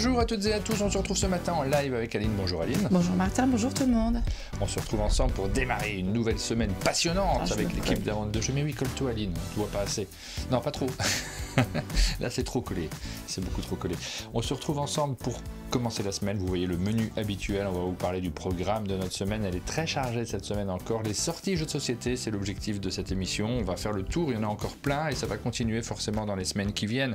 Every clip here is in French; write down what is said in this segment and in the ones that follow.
Bonjour à toutes et à tous, on se retrouve ce matin en live avec Aline. Bonjour Aline. Bonjour Martin, bonjour tout le monde. On se retrouve ensemble pour démarrer une nouvelle semaine passionnante avec l'équipe d'Avante de jeu. Mais oui, colle-toi Aline, on ne voit pas assez. Non, pas trop. Là c'est trop collé, c'est beaucoup trop collé. On se retrouve ensemble pour commencer la semaine. Vous voyez le menu habituel, on va vous parler du programme de notre semaine. Elle est très chargée cette semaine encore. Les sorties jeux de société, c'est l'objectif de cette émission. On va faire le tour, il y en a encore plein et ça va continuer forcément dans les semaines qui viennent.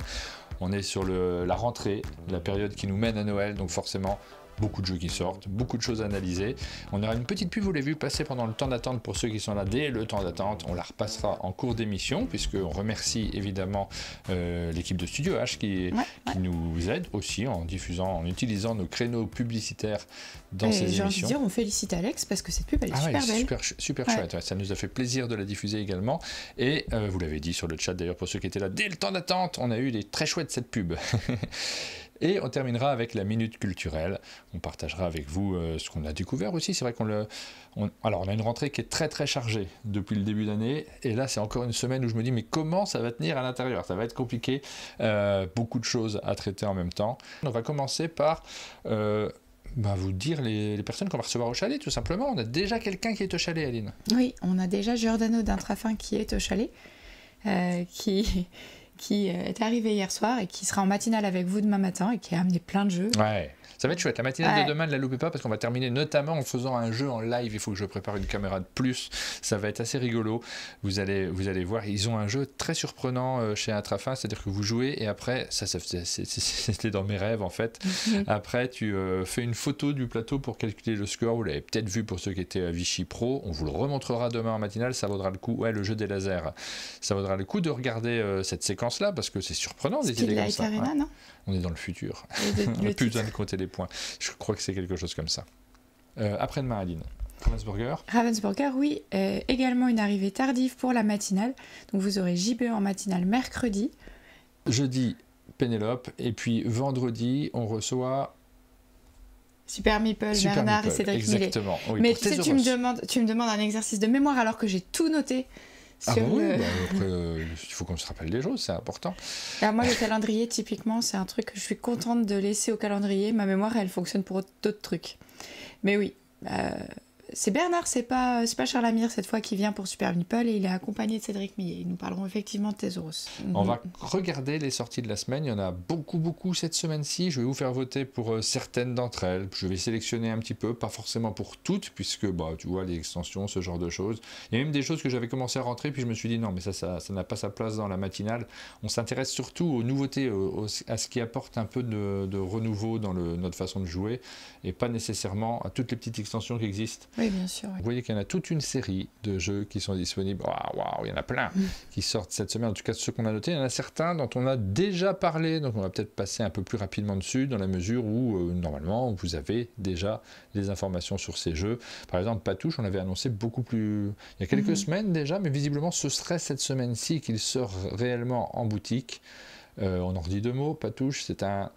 On est sur la rentrée, la période qui nous mène à Noël, donc forcément beaucoup de jeux qui sortent, beaucoup de choses à analyser. On aura une petite pub, vous l'avez vu passer pendant le temps d'attente pour ceux qui sont là dès le temps d'attente. On la repassera en cours d'émission, puisqu'on remercie évidemment l'équipe de Studio H qui nous aide aussi en diffusant, en utilisant nos créneaux publicitaires dans ces émissions. J'ai envie de dire, on félicite Alex parce que cette pub elle est super belle. Super chouette, ça nous a fait plaisir de la diffuser également. Et vous l'avez dit sur le chat d'ailleurs pour ceux qui étaient là dès le temps d'attente, on a eu des très chouettes cette pub. Et on terminera avec la minute culturelle. On partagera avec vous ce qu'on a découvert aussi. C'est vrai on a une rentrée qui est très très chargée depuis le début d'année. Et là, c'est encore une semaine où je me dis, mais comment ça va tenir à l'intérieur? Ça va être compliqué. Beaucoup de choses à traiter en même temps. On va commencer par vous dire les personnes qu'on va recevoir au chalet, tout simplement. On a déjà quelqu'un qui est au chalet, Aline. Oui, on a déjà Giordano d'Intrafin qui est au chalet. Qui est arrivé hier soir et qui sera en matinale avec vous demain matin et qui a amené plein de jeux. Ouais, ça va être chouette. La matinale de demain, ne la loupez pas parce qu'on va terminer notamment en faisant un jeu en live. Il faut que je prépare une caméra de plus. Ça va être assez rigolo. Vous allez voir, ils ont un jeu très surprenant chez Intrafin, c'est-à-dire que vous jouez et après, c'était dans mes rêves en fait. Après, tu fais une photo du plateau pour calculer le score. Vous l'avez peut-être vu pour ceux qui étaient à Vichy Pro. On vous le remontrera demain en matinale. Ça vaudra le coup. Ouais, le jeu des lasers. Ça vaudra le coup de regarder cette séquence-là parce que c'est surprenant des idées comme ça. Arena, non, on est dans le futur. On n'a plus besoin de compter les points. Je crois que c'est quelque chose comme ça. Après-demain, Aline. Ravensburger, oui. Également une arrivée tardive pour la matinale. Donc vous aurez JB en matinale mercredi. Jeudi, Pénélope. Et puis vendredi, on reçoit Super Meeple, Bernard et Cédric Millet. Exactement. Oui, mais tu sais, tu me demandes un exercice de mémoire alors que j'ai tout noté. Après, il faut qu'on se rappelle les choses, c'est important. Alors moi, le calendrier, typiquement, c'est un truc que je suis contente de laisser au calendrier. Ma mémoire, elle fonctionne pour d'autres trucs. Mais oui, c'est Bernard, c'est pas Charles Amir cette fois qui vient pour Super Meeple et il est accompagné de Cédric Millet. Nous parlerons effectivement de Thésaurus. On va regarder les sorties de la semaine. Il y en a beaucoup cette semaine-ci. Je vais vous faire voter pour certaines d'entre elles. Je vais sélectionner un petit peu, pas forcément pour toutes, puisque tu vois, les extensions, ce genre de choses. Il y a même des choses que j'avais commencé à rentrer, puis je me suis dit non, mais ça n'a pas sa place dans la matinale. On s'intéresse surtout aux nouveautés, à ce qui apporte un peu de renouveau dans notre façon de jouer, et pas nécessairement à toutes les petites extensions qui existent. Oui, bien sûr. Oui. Vous voyez qu'il y en a toute une série de jeux qui sont disponibles. Waouh, il y en a plein qui sortent cette semaine. En tout cas, ceux qu'on a notés, il y en a certains dont on a déjà parlé. Donc, on va peut-être passer un peu plus rapidement dessus dans la mesure où, normalement, vous avez déjà des informations sur ces jeux. Par exemple, Patouche, on l'avait annoncé beaucoup plus... Il y a quelques semaines déjà, mais visiblement, ce serait cette semaine-ci qu'il sort réellement en boutique. On en redit deux mots. Patouche, c'est un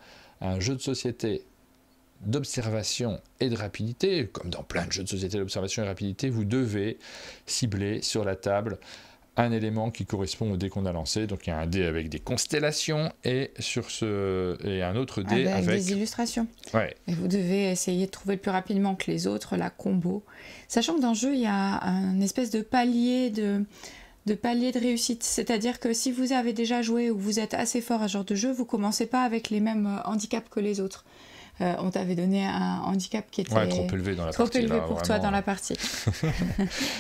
jeu de société d'observation et de rapidité, comme dans plein de jeux de société d'observation et de rapidité, vous devez cibler sur la table un élément qui correspond au dé qu'on a lancé. Donc il y a un dé avec des constellations et un autre dé avec des illustrations. Ouais. Et vous devez essayer de trouver plus rapidement que les autres la combo. Sachant que dans le jeu, il y a un espèce de palier de réussite. C'est-à-dire que si vous avez déjà joué ou vous êtes assez fort à ce genre de jeu, vous ne commencez pas avec les mêmes handicaps que les autres. On t'avait donné un handicap qui était trop élevé dans la partie. Trop élevé pour toi dans la partie.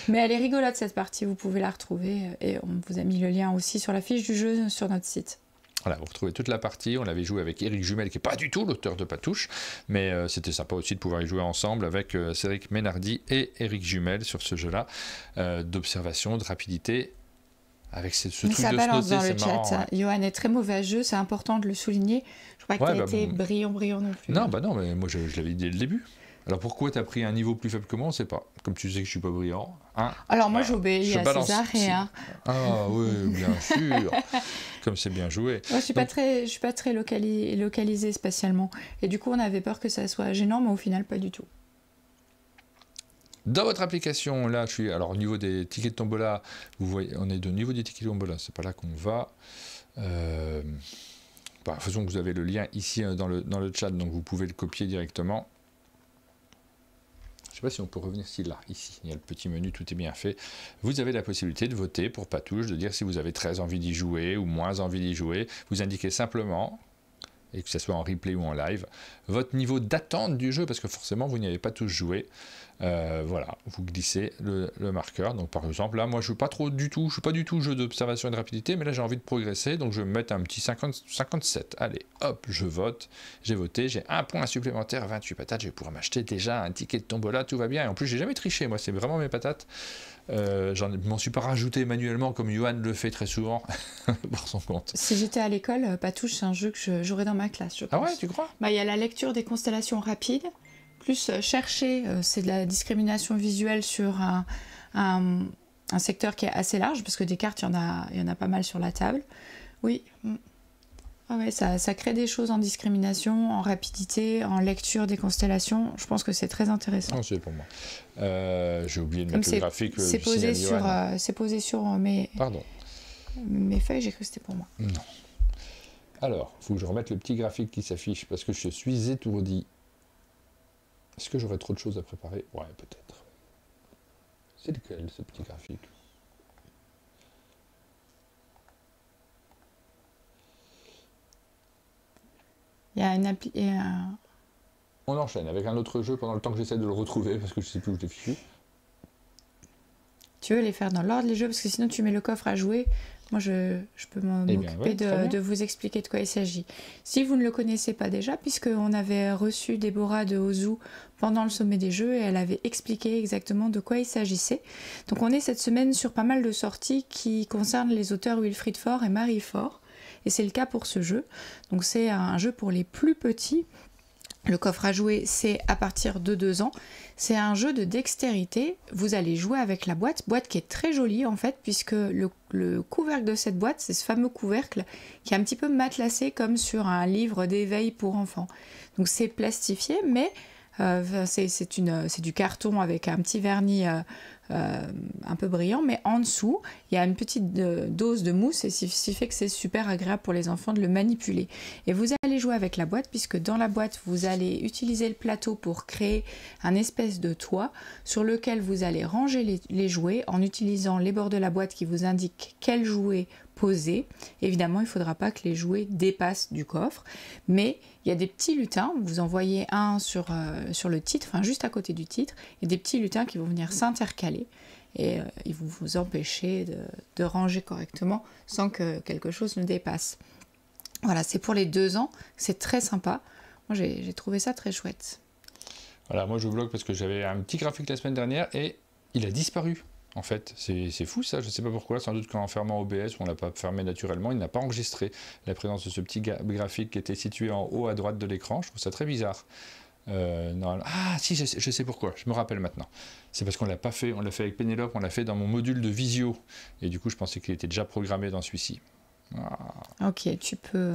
Mais elle est rigolote cette partie, vous pouvez la retrouver et on vous a mis le lien aussi sur la fiche du jeu sur notre site. Voilà, vous retrouvez toute la partie. On l'avait joué avec Éric Jumel, qui n'est pas du tout l'auteur de Patouche, mais c'était sympa aussi de pouvoir y jouer ensemble avec Cédric Ménardi et Éric Jumel sur ce jeu-là d'observation, de rapidité. Avec ce truc ça de balance se noter, dans le chat. Marrant, Johan est très mauvais à jeu, c'est important de le souligner. Je crois que tu as été brillant non plus. Non, mais moi je l'avais dit dès le début. Alors pourquoi tu as pris un niveau plus faible que moi, on ne sait pas. Comme tu sais que je ne suis pas brillant. Hein, alors moi j'obéis à César et Ah oui, bien sûr. Comme c'est bien joué. Moi, je suis pas très localisée spatialement. Et du coup on avait peur que ça soit gênant, mais au final pas du tout. Dans votre application, là, alors au niveau des tickets de tombola, vous voyez, on est au niveau des tickets de tombola, c'est pas là qu'on va. De toute façon, vous avez le lien ici dans le chat, donc vous pouvez le copier directement. Je ne sais pas si on peut revenir ici, il y a le petit menu, tout est bien fait. Vous avez la possibilité de voter pour Patouche, de dire si vous avez très envie d'y jouer ou moins envie d'y jouer. Vous indiquez simplement, et que ce soit en replay ou en live, votre niveau d'attente du jeu, parce que forcément vous n'y avez pas tous joué. Voilà, vous glissez le marqueur. Donc par exemple, là, moi je ne suis pas du tout jeu d'observation et de rapidité, mais là j'ai envie de progresser, donc je vais me mettre un petit 57. Allez, hop, je vote, j'ai voté, j'ai un point supplémentaire, 28 patates, je vais pouvoir m'acheter déjà un ticket de tombola, tout va bien. Et en plus, j'ai jamais triché, moi, c'est vraiment mes patates. Je m'en suis pas rajouté manuellement comme Johan le fait très souvent pour son compte. Si j'étais à l'école, Patouche, c'est un jeu que je jouerais dans ma classe, je pense. Ah ouais, tu crois? Il y a la lecture des constellations rapides, plus chercher, c'est de la discrimination visuelle sur un secteur qui est assez large, parce que des cartes, il y en a pas mal sur la table. Oui. Ah ouais, ça crée des choses en discrimination, en rapidité, en lecture des constellations. Je pense que c'est très intéressant. Non, c'est pour moi. J'ai oublié de mettre le graphique. C'est posé sur mes feuilles, j'ai cru que c'était pour moi. Non. Alors, il faut que je remette le petit graphique qui s'affiche, parce que je suis étourdi. Est-ce que j'aurais trop de choses à préparer? Ouais, peut-être. C'est lequel, ce petit graphique? Il y a une appli... On enchaîne avec un autre jeu pendant le temps que j'essaie de le retrouver, parce que je ne sais plus où je l'ai fichu. Tu veux les faire dans l'ordre, les jeux? Parce que sinon tu mets le coffre à jouer. Moi, je peux m'occuper de vous expliquer de quoi il s'agit. Si vous ne le connaissez pas déjà, puisqu'on avait reçu Déborah de Ozu pendant le sommet des jeux et elle avait expliqué exactement de quoi il s'agissait. Donc on est cette semaine sur pas mal de sorties qui concernent les auteurs Wilfried Faure et Marie Faure. Et c'est le cas pour ce jeu. Donc c'est un jeu pour les plus petits. Le coffre à jouer, c'est à partir de 2 ans. C'est un jeu de dextérité. Vous allez jouer avec la boîte qui est très jolie en fait, puisque le couvercle de cette boîte, c'est ce fameux couvercle qui est un petit peu matelassé comme sur un livre d'éveil pour enfants. Donc c'est plastifié, mais c'est du carton avec un petit vernis un peu brillant, mais en dessous, il y a une petite dose de mousse et ce qui fait que c'est super agréable pour les enfants de le manipuler. Et vous allez jouer avec la boîte, puisque dans la boîte, vous allez utiliser le plateau pour créer un espèce de toit sur lequel vous allez ranger les jouets en utilisant les bords de la boîte qui vous indiquent quels jouets poser. Évidemment, il ne faudra pas que les jouets dépassent du coffre, mais il y a des petits lutins, vous en voyez un sur le titre, enfin juste à côté du titre, et des petits lutins qui vont venir s'intercaler et ils vont vous empêcher de ranger correctement sans que quelque chose ne dépasse. Voilà, c'est pour les 2 ans, c'est très sympa. Moi, j'ai trouvé ça très chouette. Voilà, moi je bloque parce que j'avais un petit graphique la semaine dernière et il a disparu. En fait, c'est fou ça, je ne sais pas pourquoi, sans doute qu'en fermant OBS, on ne l'a pas fermé naturellement, il n'a pas enregistré la présence de ce petit graphique qui était situé en haut à droite de l'écran, je trouve ça très bizarre. Ah si, je sais pourquoi, je me rappelle maintenant. C'est parce qu'on l'a pas fait, on l'a fait avec Pénélope, on l'a fait dans mon module de visio, et du coup je pensais qu'il était déjà programmé dans celui-ci. Ah. Ok, tu peux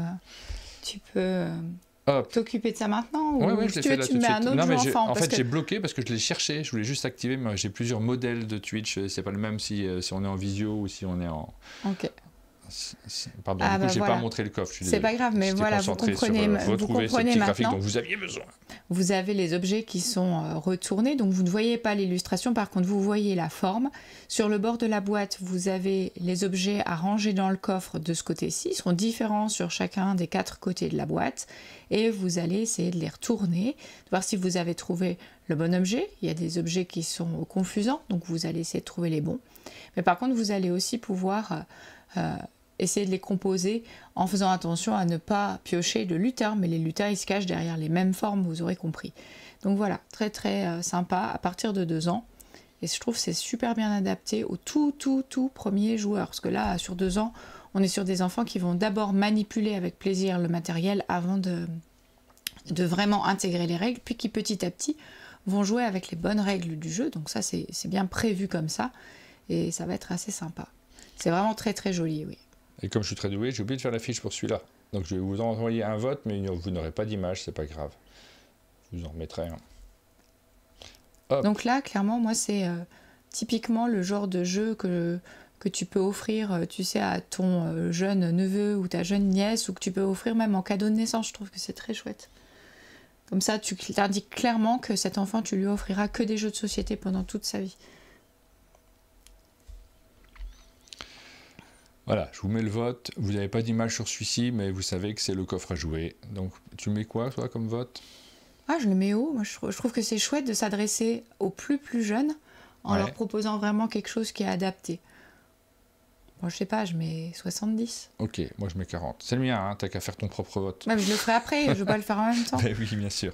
t'occuper de ça maintenant ou je l'ai fait là tout de suite. Non, mais en fait, j'ai bloqué parce que je l'ai cherché, je voulais juste activer, mais j'ai plusieurs modèles de Twitch, c'est pas le même si on est en visio ou si on est en... Ok. Pardon, du coup, j'ai pas montré le coffre. C'est pas grave, mais voilà, vous comprenez maintenant. Dont vous aviez besoin. Vous avez les objets qui sont retournés, donc vous ne voyez pas l'illustration, par contre, vous voyez la forme. Sur le bord de la boîte, vous avez les objets à ranger dans le coffre de ce côté-ci. Ils seront différents sur chacun des 4 côtés de la boîte. Et vous allez essayer de les retourner, de voir si vous avez trouvé le bon objet. Il y a des objets qui sont confusants, donc vous allez essayer de trouver les bons. Mais par contre, vous allez aussi pouvoir... essayer de les composer en faisant attention à ne pas piocher de lutins, mais les lutins ils se cachent derrière les mêmes formes, vous aurez compris. Donc voilà, très très sympa à partir de 2 ans, et je trouve que c'est super bien adapté au tout premier joueur, parce que là sur 2 ans on est sur des enfants qui vont d'abord manipuler avec plaisir le matériel avant de vraiment intégrer les règles, puis qui petit à petit vont jouer avec les bonnes règles du jeu, donc ça c'est bien prévu comme ça, et ça va être assez sympa. C'est vraiment très très joli, oui. Et comme je suis très doué, j'ai oublié de faire la fiche pour celui-là. Donc je vais vous envoyer un vote, mais vous n'aurez pas d'image, c'est pas grave. Je vous en remettrai un. Hop. Donc là, clairement, moi, c'est typiquement le genre de jeu que que tu peux offrir, tu sais, à ton jeune neveu ou ta jeune nièce, ou que tu peux offrir même en cadeau de naissance. Je trouve que c'est très chouette. Comme ça, tu t'indiques clairement que cet enfant, tu lui offriras que des jeux de société pendant toute sa vie. Voilà, je vous mets le vote. Vous n'avez pas d'image sur celui-ci, mais vous savez que c'est le coffre à jouer. Donc, tu mets quoi, toi, comme vote? Ah, je le mets haut. Moi, je trouve que c'est chouette de s'adresser aux plus jeunes en leur proposant vraiment quelque chose qui est adapté. Bon, je sais pas, je mets 70. Ok, moi je mets 40. C'est le mien, hein, t'as qu'à faire ton propre vote. Même je le ferai après, je ne veux pas le faire en même temps. Oui, bien sûr.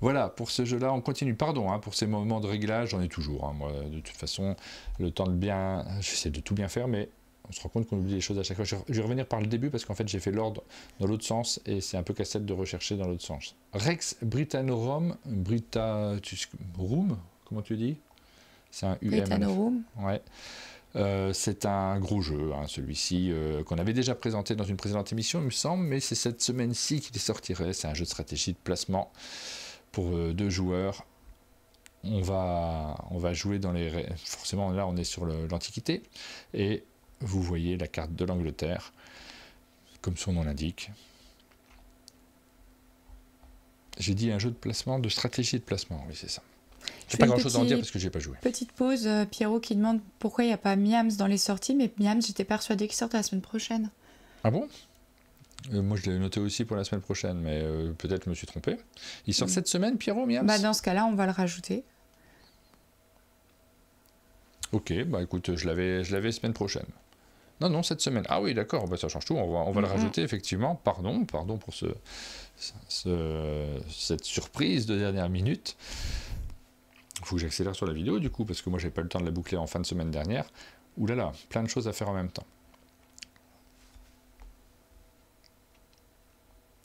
Voilà, pour ce jeu-là, on continue. Pardon, hein, pour ces moments de réglage, j'en ai toujours. Hein, moi, de toute façon, le temps de bien... J'essaie de tout bien faire, mais on se rend compte qu'on oublie les choses à chaque fois. Je vais revenir par le début, parce qu'en fait, j'ai fait l'ordre dans l'autre sens, et c'est un peu casse-tête de rechercher dans l'autre sens. Rex Britannorum, Britaroom, comment tu dis? C'est un UM. Britannorum. Ouais. C'est un gros jeu, hein, celui-ci, qu'on avait déjà présenté dans une précédente émission, il me semble, mais c'est cette semaine-ci qu'il sortirait. C'est un jeu de stratégie de placement pour 2 joueurs. On va jouer dans les... Forcément, là, on est sur l'Antiquité, et vous voyez la carte de l'Angleterre, comme son nom l'indique. J'ai dit un jeu de placement, de stratégie de placement, oui, c'est ça. J'ai pas grand chose à en dire parce que j'ai pas joué. Petite pause, Pierrot qui demande pourquoi il n'y a pas Miams dans les sorties, mais Miams, j'étais persuadée qu'il sortait la semaine prochaine. Ah bon? Moi je l'ai noté aussi pour la semaine prochaine, mais peut-être je me suis trompé. Il sort cette semaine, Pierrot, Miams? Bah dans ce cas-là, on va le rajouter. Ok, bah écoute, je l'avais semaine prochaine. Non, cette semaine. Ah oui, d'accord, bah, ça change tout, on va le rajouter, effectivement. Pardon pour cette surprise de dernière minute. Il faut que j'accélère sur la vidéo du coup, parce que moi j'ai pas eu le temps de la boucler en fin de semaine dernière. Ouh là là, plein de choses à faire en même temps.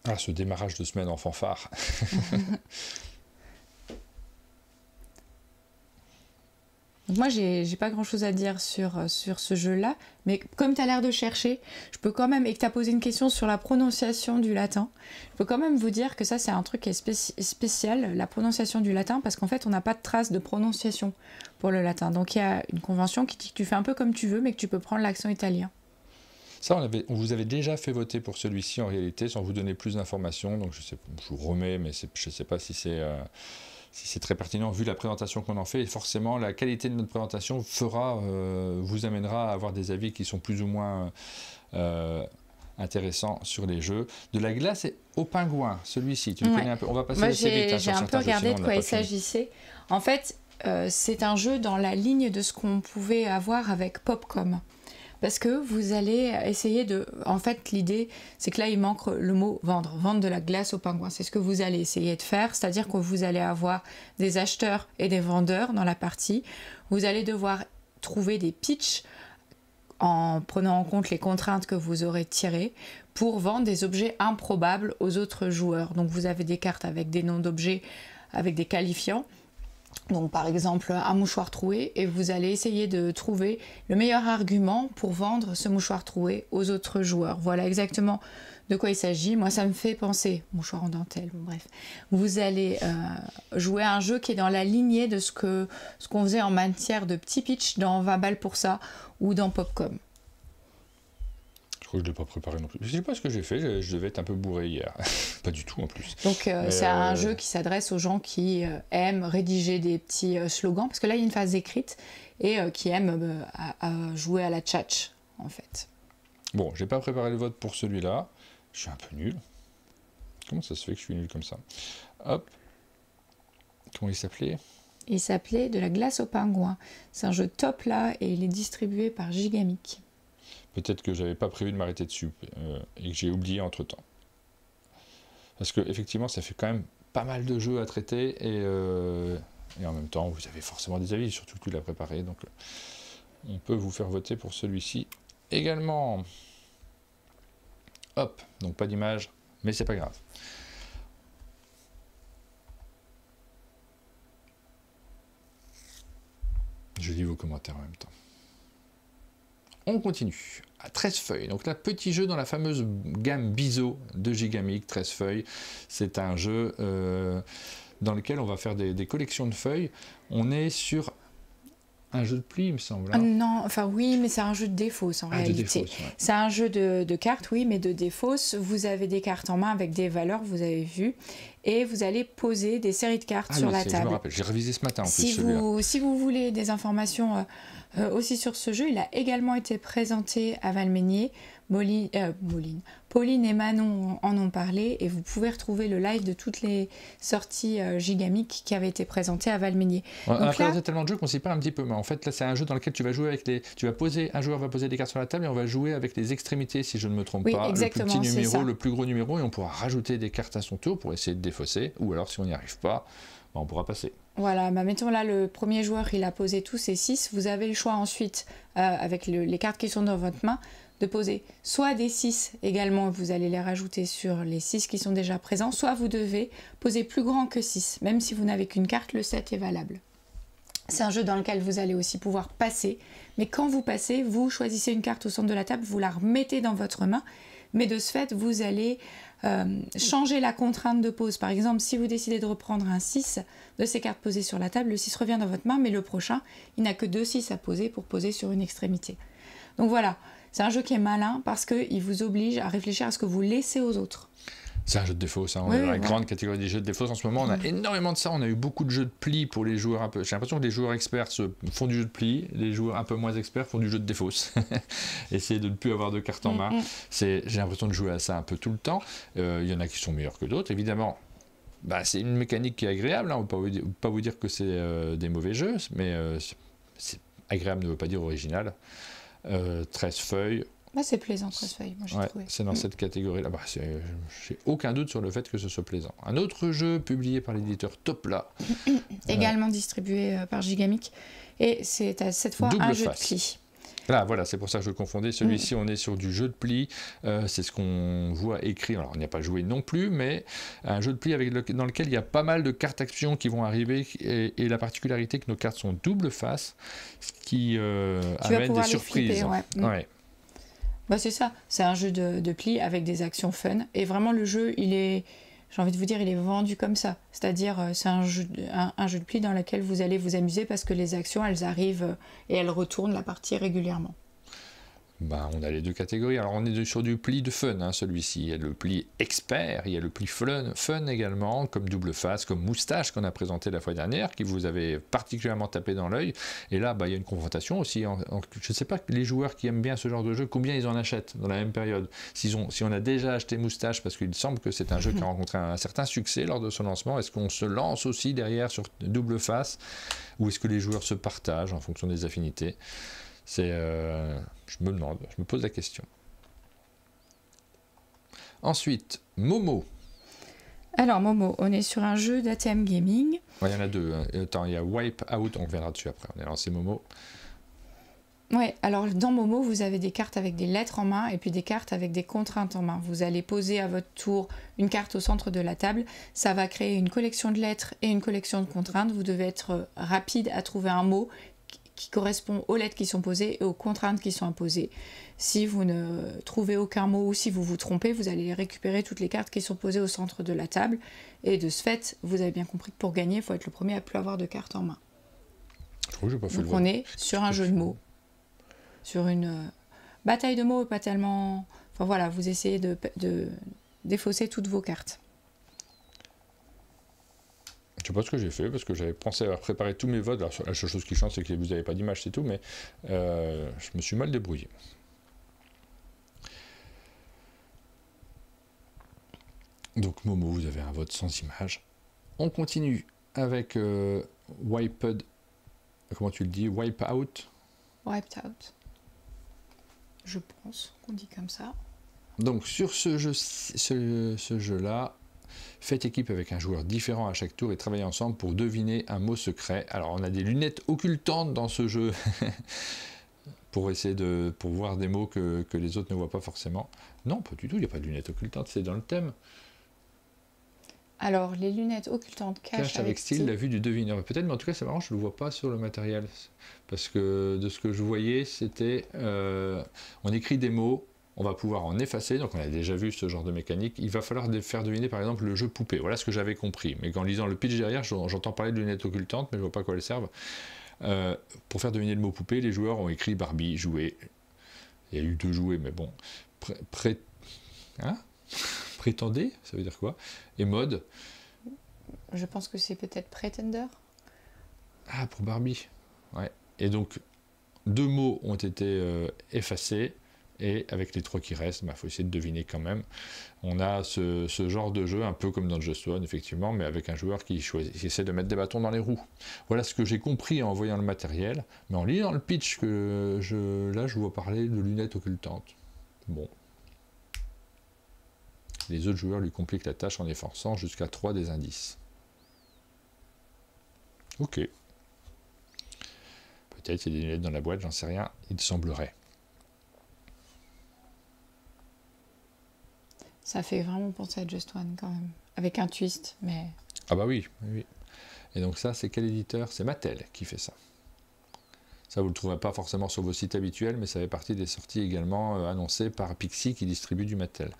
Ah, ce démarrage de semaine en fanfare. Donc moi, j'ai pas grand-chose à dire sur ce jeu-là, mais comme tu as l'air de chercher, je peux quand même, et que tu as posé une question sur la prononciation du latin, je peux quand même vous dire que ça, c'est un truc qui est spécial, la prononciation du latin, parce qu'en fait, on n'a pas de trace de prononciation pour le latin. Donc il y a une convention qui dit que tu fais un peu comme tu veux, mais que tu peux prendre l'accent italien. Ça, on vous avait déjà fait voter pour celui-ci en réalité, sans vous donner plus d'informations, donc je vous remets, mais je ne sais pas si c'est très pertinent vu la présentation qu'on en fait, et forcément la qualité de notre présentation vous amènera à avoir des avis qui sont plus ou moins intéressants sur les jeux. De la glace au pingouin, celui-ci, tu le connais un peu. On va passer assez vite. J'ai un peu regardé de quoi il s'agissait. En fait, c'est un jeu dans la ligne de ce qu'on pouvait avoir avec Popcom. Parce que vous allez essayer de... En fait, l'idée, c'est que là, il manque le mot vendre. Vendre de la glace aux pingouins. C'est ce que vous allez essayer de faire. C'est-à-dire que vous allez avoir des acheteurs et des vendeurs dans la partie. Vous allez devoir trouver des pitchs en prenant en compte les contraintes que vous aurez tirées pour vendre des objets improbables aux autres joueurs. Donc, vous avez des cartes avec des noms d'objets, avec des qualifiants. Donc par exemple un mouchoir troué, et vous allez essayer de trouver le meilleur argument pour vendre ce mouchoir troué aux autres joueurs. Voilà exactement de quoi il s'agit. Moi ça me fait penser, mouchoir en dentelle, bon, bref. Vous allez jouer à un jeu qui est dans la lignée de ce qu'on faisait en matière de petit pitch dans 20 balles pour ça ou dans Popcom. Je crois que je ne l'ai pas préparé non plus. Je ne sais pas ce que j'ai fait, je devais être un peu bourré hier. Pas du tout en plus. Donc c'est un jeu qui s'adresse aux gens qui aiment rédiger des petits slogans, parce que là il y a une phase écrite, et qui aiment à jouer à la tchatch en fait. Bon, j'ai pas préparé le vote pour celui-là. Je suis un peu nul. Comment ça se fait que je suis nul comme ça? Hop. Comment il s'appelait? Il s'appelait De la glace aux pingouins. C'est un jeu top là, et il est distribué par Gigamic. Peut-être que j'avais pas prévu de m'arrêter dessus et que j'ai oublié entre-temps. Parce que effectivement, ça fait quand même pas mal de jeux à traiter, et en même temps, vous avez forcément des avis, surtout que tu l'as préparé. Donc, on peut vous faire voter pour celui-ci également. Hop, donc pas d'image, mais c'est pas grave. Je lis vos commentaires en même temps. On continue à 13 feuilles. Donc là, petit jeu dans la fameuse gamme Biseau de Gigamic, 13 feuilles. C'est un jeu dans lequel on va faire des collections de feuilles. On est sur un jeu de pli, il me semble. Hein. Non, enfin oui, mais c'est un jeu de défausse en réalité. Ouais. C'est un jeu de cartes, oui, mais de défausse. Vous avez des cartes en main avec des valeurs, vous avez vu, et vous allez poser des séries de cartes sur la table. Je me rappelle, j'ai révisé ce matin en plus si vous voulez des informations aussi sur ce jeu, il a également été présenté à Valmeinier. Pauline et Manon en ont parlé et vous pouvez retrouver le live de toutes les sorties Gigamic qui avaient été présentées à Valmeinier. On a présenté tellement de jeux qu'on s'y perd un petit peu, mais en fait là c'est un jeu dans lequel tu vas jouer avec un joueur va poser des cartes sur la table et on va jouer avec les extrémités si je ne me trompe pas, le plus petit numéro, le plus gros numéro, et on pourra rajouter des cartes à son tour pour essayer de défausser, ou alors si on n'y arrive pas, on pourra passer. Voilà, mettons là le premier joueur il a posé tous ses 6, vous avez le choix ensuite avec les cartes qui sont dans votre main de poser soit des 6 également, vous allez les rajouter sur les 6 qui sont déjà présents, soit vous devez poser plus grand que 6, même si vous n'avez qu'une carte, le 7 est valable. C'est un jeu dans lequel vous allez aussi pouvoir passer, mais quand vous passez, vous choisissez une carte au centre de la table, vous la remettez dans votre main, mais de ce fait, vous allez changer la contrainte de pose. Par exemple, si vous décidez de reprendre un 6 de ces cartes posées sur la table, le 6 revient dans votre main, mais le prochain, il n'a que 2 6 à poser pour poser sur une extrémité. Donc voilà, c'est un jeu qui est malin parce qu'il vous oblige à réfléchir à ce que vous laissez aux autres. C'est un jeu de défausse, hein. On est dans la grande catégorie des jeux de défausse en ce moment. On a énormément de ça. On a eu beaucoup de jeux de pli pour les joueurs un peu. J'ai l'impression que les joueurs experts font du jeu de pli, les joueurs un peu moins experts font du jeu de défausse. Essayer de ne plus avoir de cartes en main. J'ai l'impression de jouer à ça un peu tout le temps. Il y en a qui sont meilleurs que d'autres, évidemment. C'est une mécanique qui est agréable. Hein. On ne peut pas vous dire que c'est des mauvais jeux, mais c'est agréable ne veut pas dire original. 13 feuilles. C'est plaisant, 13 feuilles, moi j'ai trouvé. C'est dans cette catégorie-là. J'ai aucun doute sur le fait que ce soit plaisant. Un autre jeu publié par l'éditeur Topla. Également distribué par Gigamic. Et c'est cette fois un jeu de pli. Là, voilà, c'est pour ça que je confondais. Celui-ci, on est sur du jeu de pli. C'est ce qu'on voit écrit. Alors, on n'y a pas joué non plus, mais un jeu de pli dans lequel il y a pas mal de cartes actions qui vont arriver. Et la particularité que nos cartes sont double face, ce qui amène des surprises. Flipper, c'est ça, c'est un jeu de pli avec des actions fun. Et vraiment, le jeu, j'ai envie de vous dire, il est vendu comme ça. C'est-à-dire, c'est un jeu de pli dans lequel vous allez vous amuser parce que les actions, elles arrivent et elles retournent la partie régulièrement. On a les deux catégories. Alors, on est sur du pli de fun, hein, celui-ci. Il y a le pli expert, il y a le pli fun également, comme double face, comme moustache qu'on a présenté la fois dernière, qui vous avait particulièrement tapé dans l'œil. Et là, il y a une confrontation aussi. Je ne sais pas, les joueurs qui aiment bien ce genre de jeu, combien ils en achètent dans la même période. Si on a déjà acheté moustache, parce qu'il semble que c'est un jeu qui a rencontré un certain succès lors de son lancement, est-ce qu'on se lance aussi derrière sur double face, ou est-ce que les joueurs se partagent en fonction des affinités? Je me pose la question. Ensuite, Momo. Alors Momo, on est sur un jeu d'ATM Gaming. Il y en a deux. Attends, il y a Wipe Out, on reviendra dessus après. On a lancé Momo. Ouais, alors dans Momo, vous avez des cartes avec des lettres en main et puis des cartes avec des contraintes en main. Vous allez poser à votre tour une carte au centre de la table. Ça va créer une collection de lettres et une collection de contraintes. Vous devez être rapide à trouver un mot qui correspond aux lettres qui sont posées et aux contraintes qui sont imposées. Si vous ne trouvez aucun mot ou si vous vous trompez, vous allez récupérer toutes les cartes qui sont posées au centre de la table. Et de ce fait, vous avez bien compris que pour gagner, il faut être le premier à ne plus avoir de cartes en main. Donc on est sur un jeu de mots. Sur une bataille de mots, pas tellement... Enfin voilà, vous essayez de défausser toutes vos cartes. Je sais pas ce que j'ai fait, parce que j'avais pensé avoir préparé tous mes votes. Alors, la seule chose qui change, c'est que vous n'avez pas d'image, c'est tout, mais je me suis mal débrouillé. Donc Momo, vous avez un vote sans image. On continue avec Wiped... Comment tu le dis? Wipe Out? Wiped Out. Je pense qu'on dit comme ça. Donc sur ce jeu-là, faites équipe avec un joueur différent à chaque tour et travaillez ensemble pour deviner un mot secret. Alors on a des lunettes occultantes dans ce jeu pour essayer pour voir des mots que les autres ne voient pas forcément. Non, pas du tout, il n'y a pas de lunettes occultantes, c'est dans le thème. Alors, les lunettes occultantes cachent avec style la vue du devineur. Peut-être, mais en tout cas, c'est marrant, je ne le vois pas sur le matériel. Parce que de ce que je voyais, c'était... on écrit des mots, on va pouvoir en effacer. Donc, on a déjà vu ce genre de mécanique. Il va falloir faire deviner, par exemple, le jeu poupée. Voilà ce que j'avais compris. Mais en lisant le pitch derrière, j'entends parler de lunettes occultantes, mais je ne vois pas à quoi elles servent. Pour faire deviner le mot poupée, les joueurs ont écrit Barbie, jouet. Il y a eu 2 jouets, mais bon. Prétendez, ça veut dire quoi? Et mode. Je pense que c'est peut-être Pretender. Ah, pour Barbie. Ouais. Et donc, 2 mots ont été effacés. Et avec les 3 qui restent, faut essayer de deviner quand même. On a ce genre de jeu, un peu comme dans Just One, effectivement, mais avec un joueur qui essaie de mettre des bâtons dans les roues. Voilà ce que j'ai compris en voyant le matériel. Mais en lisant le pitch, là, je vois parler de lunettes occultantes. Bon. Les autres joueurs lui compliquent la tâche en efforçant jusqu'à 3 des indices. Ok. Peut-être il y a des lunettes dans la boîte, j'en sais rien. Il semblerait. Ça fait vraiment penser à Just One quand même, avec un twist, mais... Ah bah oui. Et donc ça, c'est quel éditeur? C'est Mattel qui fait ça. Ça, vous ne le trouverez pas forcément sur vos sites habituels, mais ça fait partie des sorties également annoncées par Pixie qui distribue du Mattel.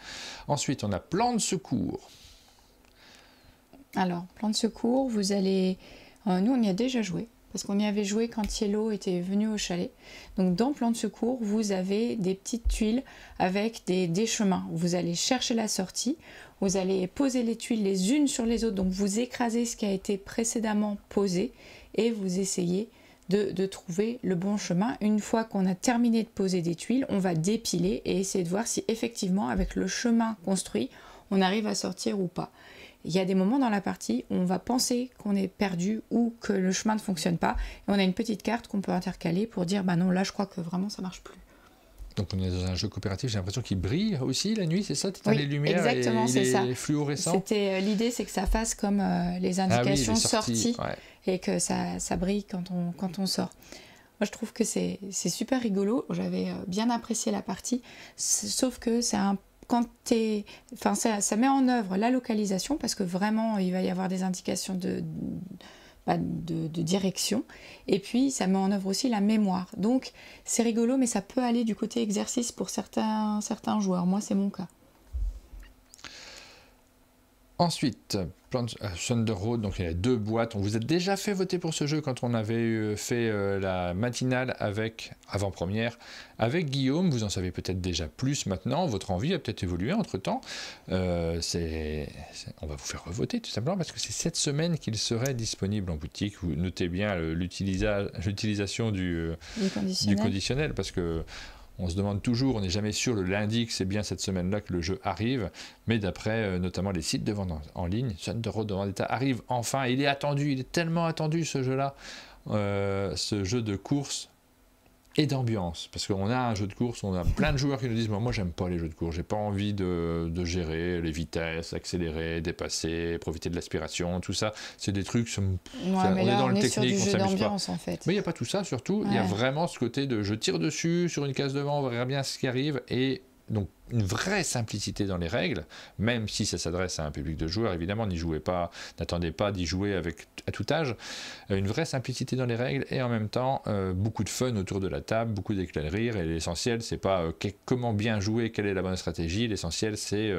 Ensuite, on a Plan de secours. Alors, Plan de secours, vous allez... nous, on y a déjà joué. Parce qu'on y avait joué quand Yellow était venu au chalet. Donc dans Plan de secours, vous avez des petites tuiles avec des chemins. Vous allez chercher la sortie, vous allez poser les tuiles les unes sur les autres, donc vous écrasez ce qui a été précédemment posé et vous essayez de trouver le bon chemin. Une fois qu'on a terminé de poser des tuiles, on va dépiler et essayer de voir si effectivement avec le chemin construit, on arrive à sortir ou pas. Il y a des moments dans la partie où on va penser qu'on est perdu ou que le chemin ne fonctionne pas. Et on a une petite carte qu'on peut intercaler pour dire bah non, là je crois que vraiment ça marche plus. Donc on est dans un jeu coopératif, j'ai l'impression qu'il brille aussi la nuit, c'est ça? Oui, les lumières exactement, et c'est ça. Fluorescent. L'idée, c'est que ça fasse comme les indications les sorties, sorties et que ça brille quand on sort. Moi je trouve que c'est super rigolo, j'avais bien apprécié la partie, sauf que c'est un ça met en œuvre la localisation parce que vraiment il va y avoir des indications de direction et puis ça met en œuvre aussi la mémoire. Donc c'est rigolo mais ça peut aller du côté exercice pour certains joueurs. Moi c'est mon cas. Ensuite, Thunder Road, donc il y a 2 boîtes. On vous a déjà fait voter pour ce jeu quand on avait fait la matinale avant-première avec Guillaume. Vous en savez peut-être déjà plus maintenant. Votre envie a peut-être évolué entre-temps. On va vous faire revoter tout simplement parce que c'est cette semaine qu'il serait disponible en boutique. Vous notez bien l'utilisation du conditionnel parce que on se demande toujours, on n'est jamais sûr le lundi que c'est bien cette semaine-là que le jeu arrive, mais d'après notamment les sites de vente en ligne, Thunder Road de Vendetta arrive enfin, il est attendu, il est tellement attendu ce jeu-là, ce jeu de course et d'ambiance, parce qu'on a un jeu de course, on a plein de joueurs qui nous disent moi j'aime pas les jeux de course, j'ai pas envie de gérer les vitesses, accélérer, dépasser, profiter de l'aspiration, tout ça, c'est des trucs, on est dans le technique, on s'amuse pas. En fait. Mais il n'y a pas tout ça surtout, il y a vraiment ce côté de je tire dessus sur une case devant, on verra bien ce qui arrive, et donc une vraie simplicité dans les règles, même si ça s'adresse à un public de joueurs, évidemment, n'attendez pas d'y jouer à tout âge, une vraie simplicité dans les règles et en même temps beaucoup de fun autour de la table, beaucoup d'éclats de rire, et l'essentiel c'est pas comment bien jouer, quelle est la bonne stratégie, l'essentiel c'est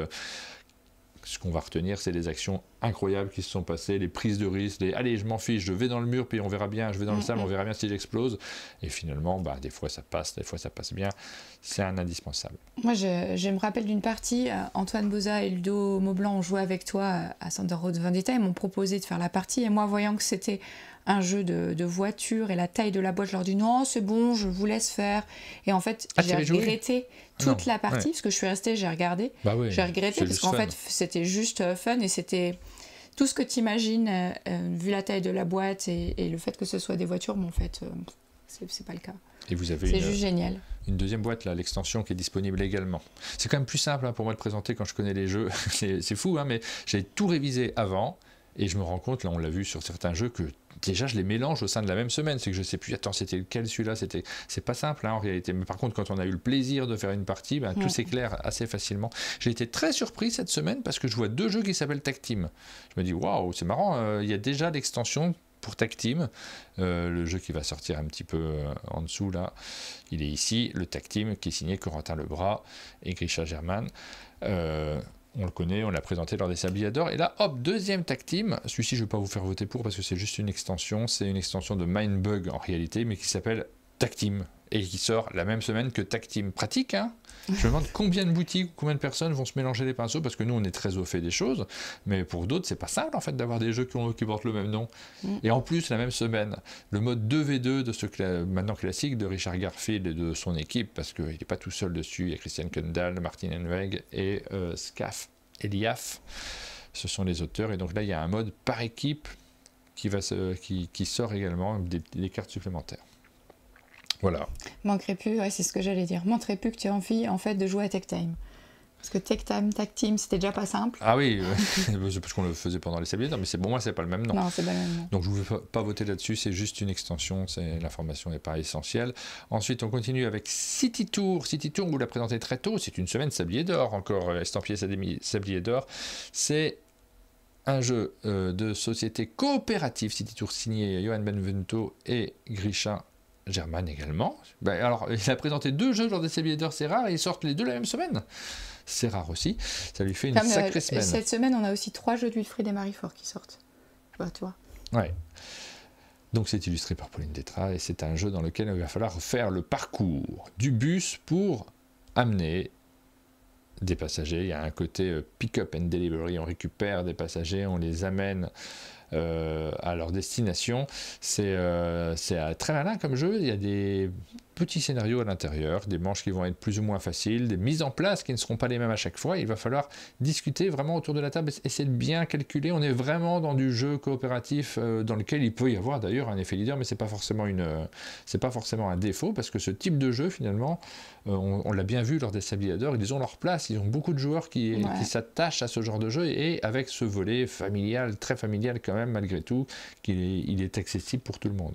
ce qu'on va retenir, c'est les actions incroyables qui se sont passées, les prises de risque, allez je m'en fiche, je vais dans le mur puis on verra bien, je vais dans le sable, on verra bien si j'explose, et finalement des fois ça passe, des fois ça passe bien, c'est un indispensable. Moi je me rappelle d'une partie, Antoine Boza et Ludo Maublanc ont joué avec toi à Thunder Road Vendetta, ils m'ont proposé de faire la partie, et moi voyant que c'était un jeu de voiture et la taille de la boîte, je leur dis non c'est bon, je vous laisse faire, et en fait j'ai regretté toute la partie parce que je suis restée, j'ai regardé, j'ai regretté parce qu'en fait c'était juste fun et c'était tout ce que tu imagines vu la taille de la boîte et le fait que ce soit des voitures, mais en fait c'est pas le cas. Et vous avez juste génial. Une deuxième boîte, là, l'extension qui est disponible également. C'est quand même plus simple pour moi de présenter quand je connais les jeux, c'est fou, mais j'ai tout révisé avant. Et je me rends compte, là on l'a vu sur certains jeux, que déjà je les mélange au sein de la même semaine. C'est que je sais plus, attends, c'était lequel celui-là, c'est pas simple en réalité. Mais par contre, quand on a eu le plaisir de faire une partie, tout s'éclaire assez facilement. J'ai été très surpris cette semaine parce que je vois 2 jeux qui s'appellent Tag Team. Je me dis, waouh, c'est marrant, il y a déjà l'extension pour Tag Team, le jeu qui va sortir un petit peu en dessous là. Il est ici, le Tag Team qui est signé Corentin Lebras et Grisha German. On le connaît, on l'a présenté lors des Sabliers d'Or. Et là, hop, deuxième tag team. Celui-ci, je ne vais pas vous faire voter pour parce que c'est juste une extension. C'est une extension de Mindbug en réalité, mais qui s'appelle Tag Team. Et qui sort la même semaine que Tag Team. Pratique, hein. Je me demande combien de boutiques, combien de personnes vont se mélanger les pinceaux, parce que nous, on est très au fait des choses. Mais pour d'autres, c'est pas simple, en fait, d'avoir des jeux qui portent le même nom. Et en plus, la même semaine, le mode 2v2 de ce maintenant classique de Richard Garfield et de son équipe, parce qu'il n'est pas tout seul dessus. Il y a Christian Kundal, Martin Henweg et Scaf Eliaf. Ce sont les auteurs. Et donc là, il y a un mode par équipe qui sort également, des cartes supplémentaires. Voilà. Manquerait plus, ouais, c'est ce que j'allais dire. Manquerait plus que tu aies envie, en fait, de jouer à Tech Time. Parce que Tech Time, Tag Team, c'était déjà pas simple. Ah oui, c'est parce qu'on le faisait pendant les Sabliers d'Or, mais bon, moi, c'est pas le même nom. Non, c'est pas le même nom. Donc, je ne vais pas voter là-dessus, c'est juste une extension, l'information n'est pas essentielle. Ensuite, on continue avec City Tour. City Tour, on vous l'a présenté très tôt, c'est une semaine Sabliers d'Or, encore estampillé Sabliers d'Or. C'est un jeu de société coopérative, City Tour, signé Johan Benvenuto et Grisha German également. Alors, il a présenté 2 jeux lors des Sabliers d'Or, c'est rare, et ils sortent les 2 la même semaine. C'est rare aussi. Ça lui fait une sacrée semaine. Cette semaine, on a aussi 3 jeux de Wilfried et Marie-Fort qui sortent. Tu vois. Ouais. Donc, c'est illustré par Pauline Détra, et c'est un jeu dans lequel il va falloir faire le parcours du bus pour amener des passagers. Il y a un côté pick-up and delivery. On récupère des passagers, on les amène à leur destination. C'est très malin comme jeu. Il y a des petits scénarios à l'intérieur, des manches qui vont être plus ou moins faciles, des mises en place qui ne seront pas les mêmes à chaque fois. Il va falloir discuter vraiment autour de la table, essayer de bien calculer. On est vraiment dans du jeu coopératif dans lequel il peut y avoir d'ailleurs un effet leader, mais c'est pas forcément un défaut, parce que ce type de jeu finalement, on l'a bien vu lors des Sabliers d'Or, ils ont leur place, ils ont beaucoup de joueurs qui s'attachent à ce genre de jeu, et avec ce volet familial, très familial quand même malgré tout, il est accessible pour tout le monde.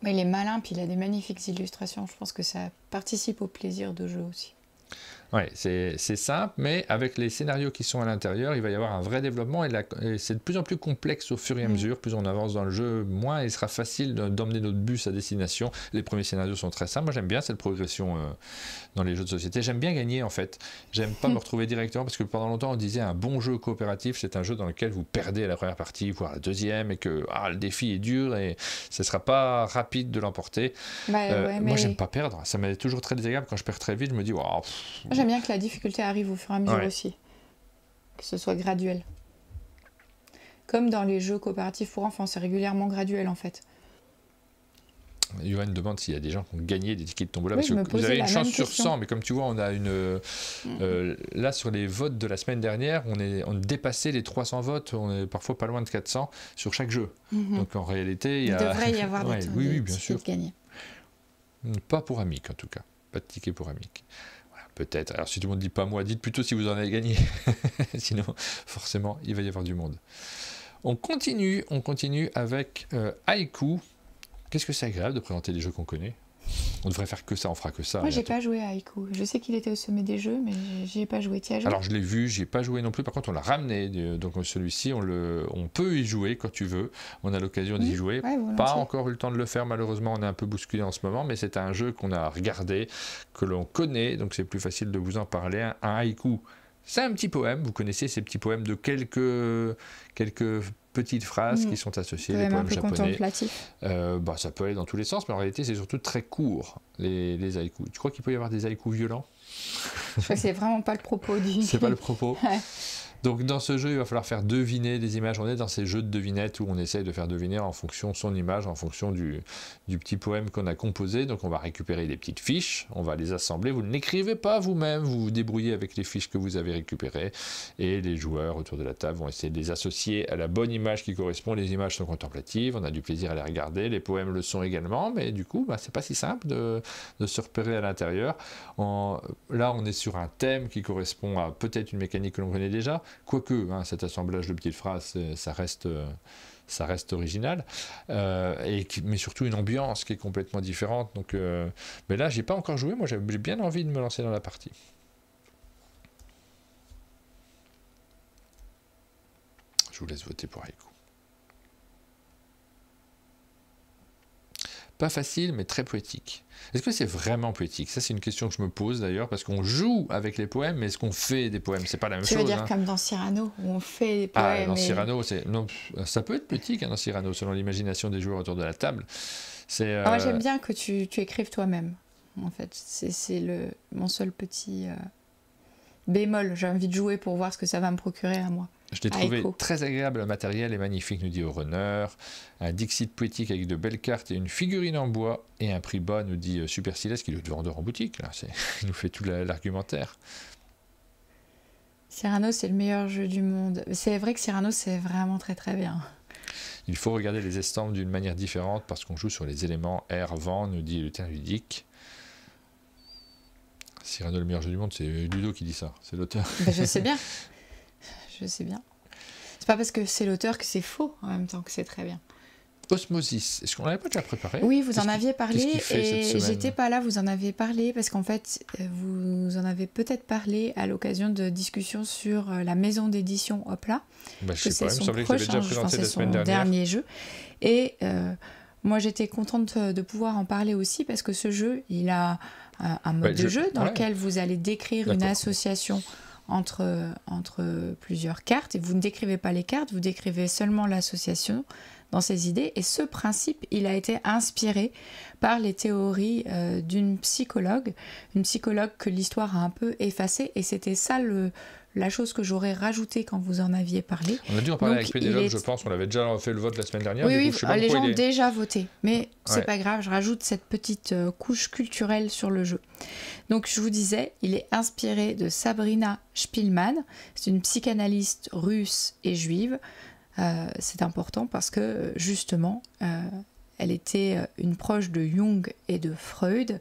Mais il est malin, puis il a des magnifiques illustrations. Je pense que ça participe au plaisir de jeu aussi. Oui, c'est simple, mais avec les scénarios qui sont à l'intérieur, il va y avoir un vrai développement, et c'est de plus en plus complexe au fur et à mesure. Plus on avance dans le jeu, moins il sera facile d'emmener notre bus à destination. Les premiers scénarios sont très simples. Moi, j'aime bien cette progression dans les jeux de société. J'aime bien gagner, en fait. J'aime pas me retrouver directement, parce que pendant longtemps, on disait un bon jeu coopératif, c'est un jeu dans lequel vous perdez à la première partie, voire la deuxième, et que le défi est dur, et ce sera pas rapide de l'emporter. Moi, j'aime pas perdre. Ça m'est toujours très désagréable quand je perds très vite. Je me dis, j'aime bien que la difficulté arrive au fur et à mesure aussi, que ce soit graduel. Comme dans les jeux coopératifs pour enfants, c'est régulièrement graduel en fait. Yoann demande s'il y a des gens qui ont gagné des tickets de tombola, parce que vous avez une chance sur 100, mais comme tu vois, on a là sur les votes de la semaine dernière, on dépassait les 300 votes, on est parfois pas loin de 400 sur chaque jeu. Donc en réalité, il devrait y avoir des bien sûr. de gagner. Pas pour Amic en tout cas, pas de ticket pour Amic. Peut-être. Alors si tout le monde ne dit pas moi, dites plutôt si vous en avez gagné. Sinon, forcément, il va y avoir du monde. On continue avec Haïku. Qu'est-ce que c'est agréable de présenter des jeux qu'on connaît. On devrait faire que ça, on fera que ça. Moi, j'ai pas joué à Haïku. Je sais qu'il était au sommet des jeux, mais j'y ai pas joué. Tu as joué ? Alors, je l'ai vu, j'y ai pas joué non plus. Par contre, on l'a ramené. Donc, celui-ci, on peut y jouer quand tu veux. On a l'occasion d'y jouer. Pas encore eu le temps de le faire, malheureusement. On est un peu bousculé en ce moment, mais c'est un jeu qu'on a regardé, que l'on connaît. Donc, c'est plus facile de vous en parler. Un haïku, c'est un petit poème. Vous connaissez ces petits poèmes de quelques petites phrases qui sont associées, les poèmes japonais. Contemplatif. Ça peut aller dans tous les sens, mais en réalité, c'est surtout très court, les haïkus. Tu crois qu'il peut y avoir des haïkus violents ? Je crois que c'est vraiment pas le propos du... C'est pas le propos. Ouais. Donc dans ce jeu, il va falloir faire deviner des images. On est dans ces jeux de devinettes où on essaye de faire deviner en fonction son image, en fonction du petit poème qu'on a composé. Donc on va récupérer des petites fiches, on va les assembler. Vous ne l'écrivez pas vous-même, vous vous débrouillez avec les fiches que vous avez récupérées. Et les joueurs autour de la table vont essayer de les associer à la bonne image qui correspond. Les images sont contemplatives, on a du plaisir à les regarder. Les poèmes le sont également, mais du coup, c'est pas si simple de se repérer à l'intérieur. Là, on est sur un thème qui correspond à peut-être une mécanique que l'on connaît déjà. Quoique, cet assemblage de petites phrases, ça reste original, mais surtout une ambiance qui est complètement différente. Donc, mais là, j'ai pas encore joué. Moi, j'ai bien envie de me lancer dans la partie. Je vous laisse voter pour Haïku. Pas facile, mais très poétique. Est-ce que c'est vraiment poétique? Ça, c'est une question que je me pose d'ailleurs, parce qu'on joue avec les poèmes, mais est-ce qu'on fait des poèmes? C'est pas la même chose. Tu veux dire comme dans Cyrano, où on fait des poèmes. Dans Cyrano, non, ça peut être poétique dans Cyrano, selon l'imagination des joueurs autour de la table. Moi, j'aime bien que tu écrives toi-même, en fait. C'est mon seul petit bémol. J'ai envie de jouer pour voir ce que ça va me procurer à moi. Je l'ai trouvé très agréable, le matériel est magnifique, nous dit Runner. Un Dixit poétique avec de belles cartes et une figurine en bois. Et un prix bas, nous dit Super Silas, qui est le vendeur en boutique. Là. Il nous fait tout l'argumentaire. Cyrano, c'est le meilleur jeu du monde. C'est vrai que Cyrano, c'est vraiment très très bien. Il faut regarder les estampes d'une manière différente parce qu'on joue sur les éléments air, vent, nous dit le terme ludique. Cyrano, le meilleur jeu du monde, c'est Ludo qui dit ça, c'est l'auteur. Je sais bien. Je sais bien. C'est pas parce que c'est l'auteur que c'est faux en même temps que c'est très bien. Osmosis, est-ce qu'on l'avait pas déjà préparé? Oui, vous en aviez parlé et j'étais pas là, vous en avez parlé parce qu'en fait, vous en avez peut-être parlé à l'occasion de discussions sur la maison d'édition Hopla. Je sais pas, il me semblait que tu avais déjà présenté la semaine dernière. C'est son dernier jeu. Et moi, j'étais contente de pouvoir en parler aussi parce que ce jeu, il a un mode de jeu dans lequel vous allez décrire une association entre plusieurs cartes et vous ne décrivez pas les cartes, vous décrivez seulement l'association dans ses idées et ce principe il a été inspiré par les théories d'une psychologue, une psychologue que l'histoire a un peu effacée et c'était ça la chose que j'aurais rajoutée quand vous en aviez parlé. On a dû en parler avec Pénélope, je pense, on avait déjà fait le vote la semaine dernière. Oui, les gens ont déjà voté, mais c'est pas grave, je rajoute cette petite couche culturelle sur le jeu. Donc je vous disais, il est inspiré de Sabrina Spielmann, c'est une psychanalyste russe et juive. C'est important parce que justement, elle était une proche de Jung et de Freud,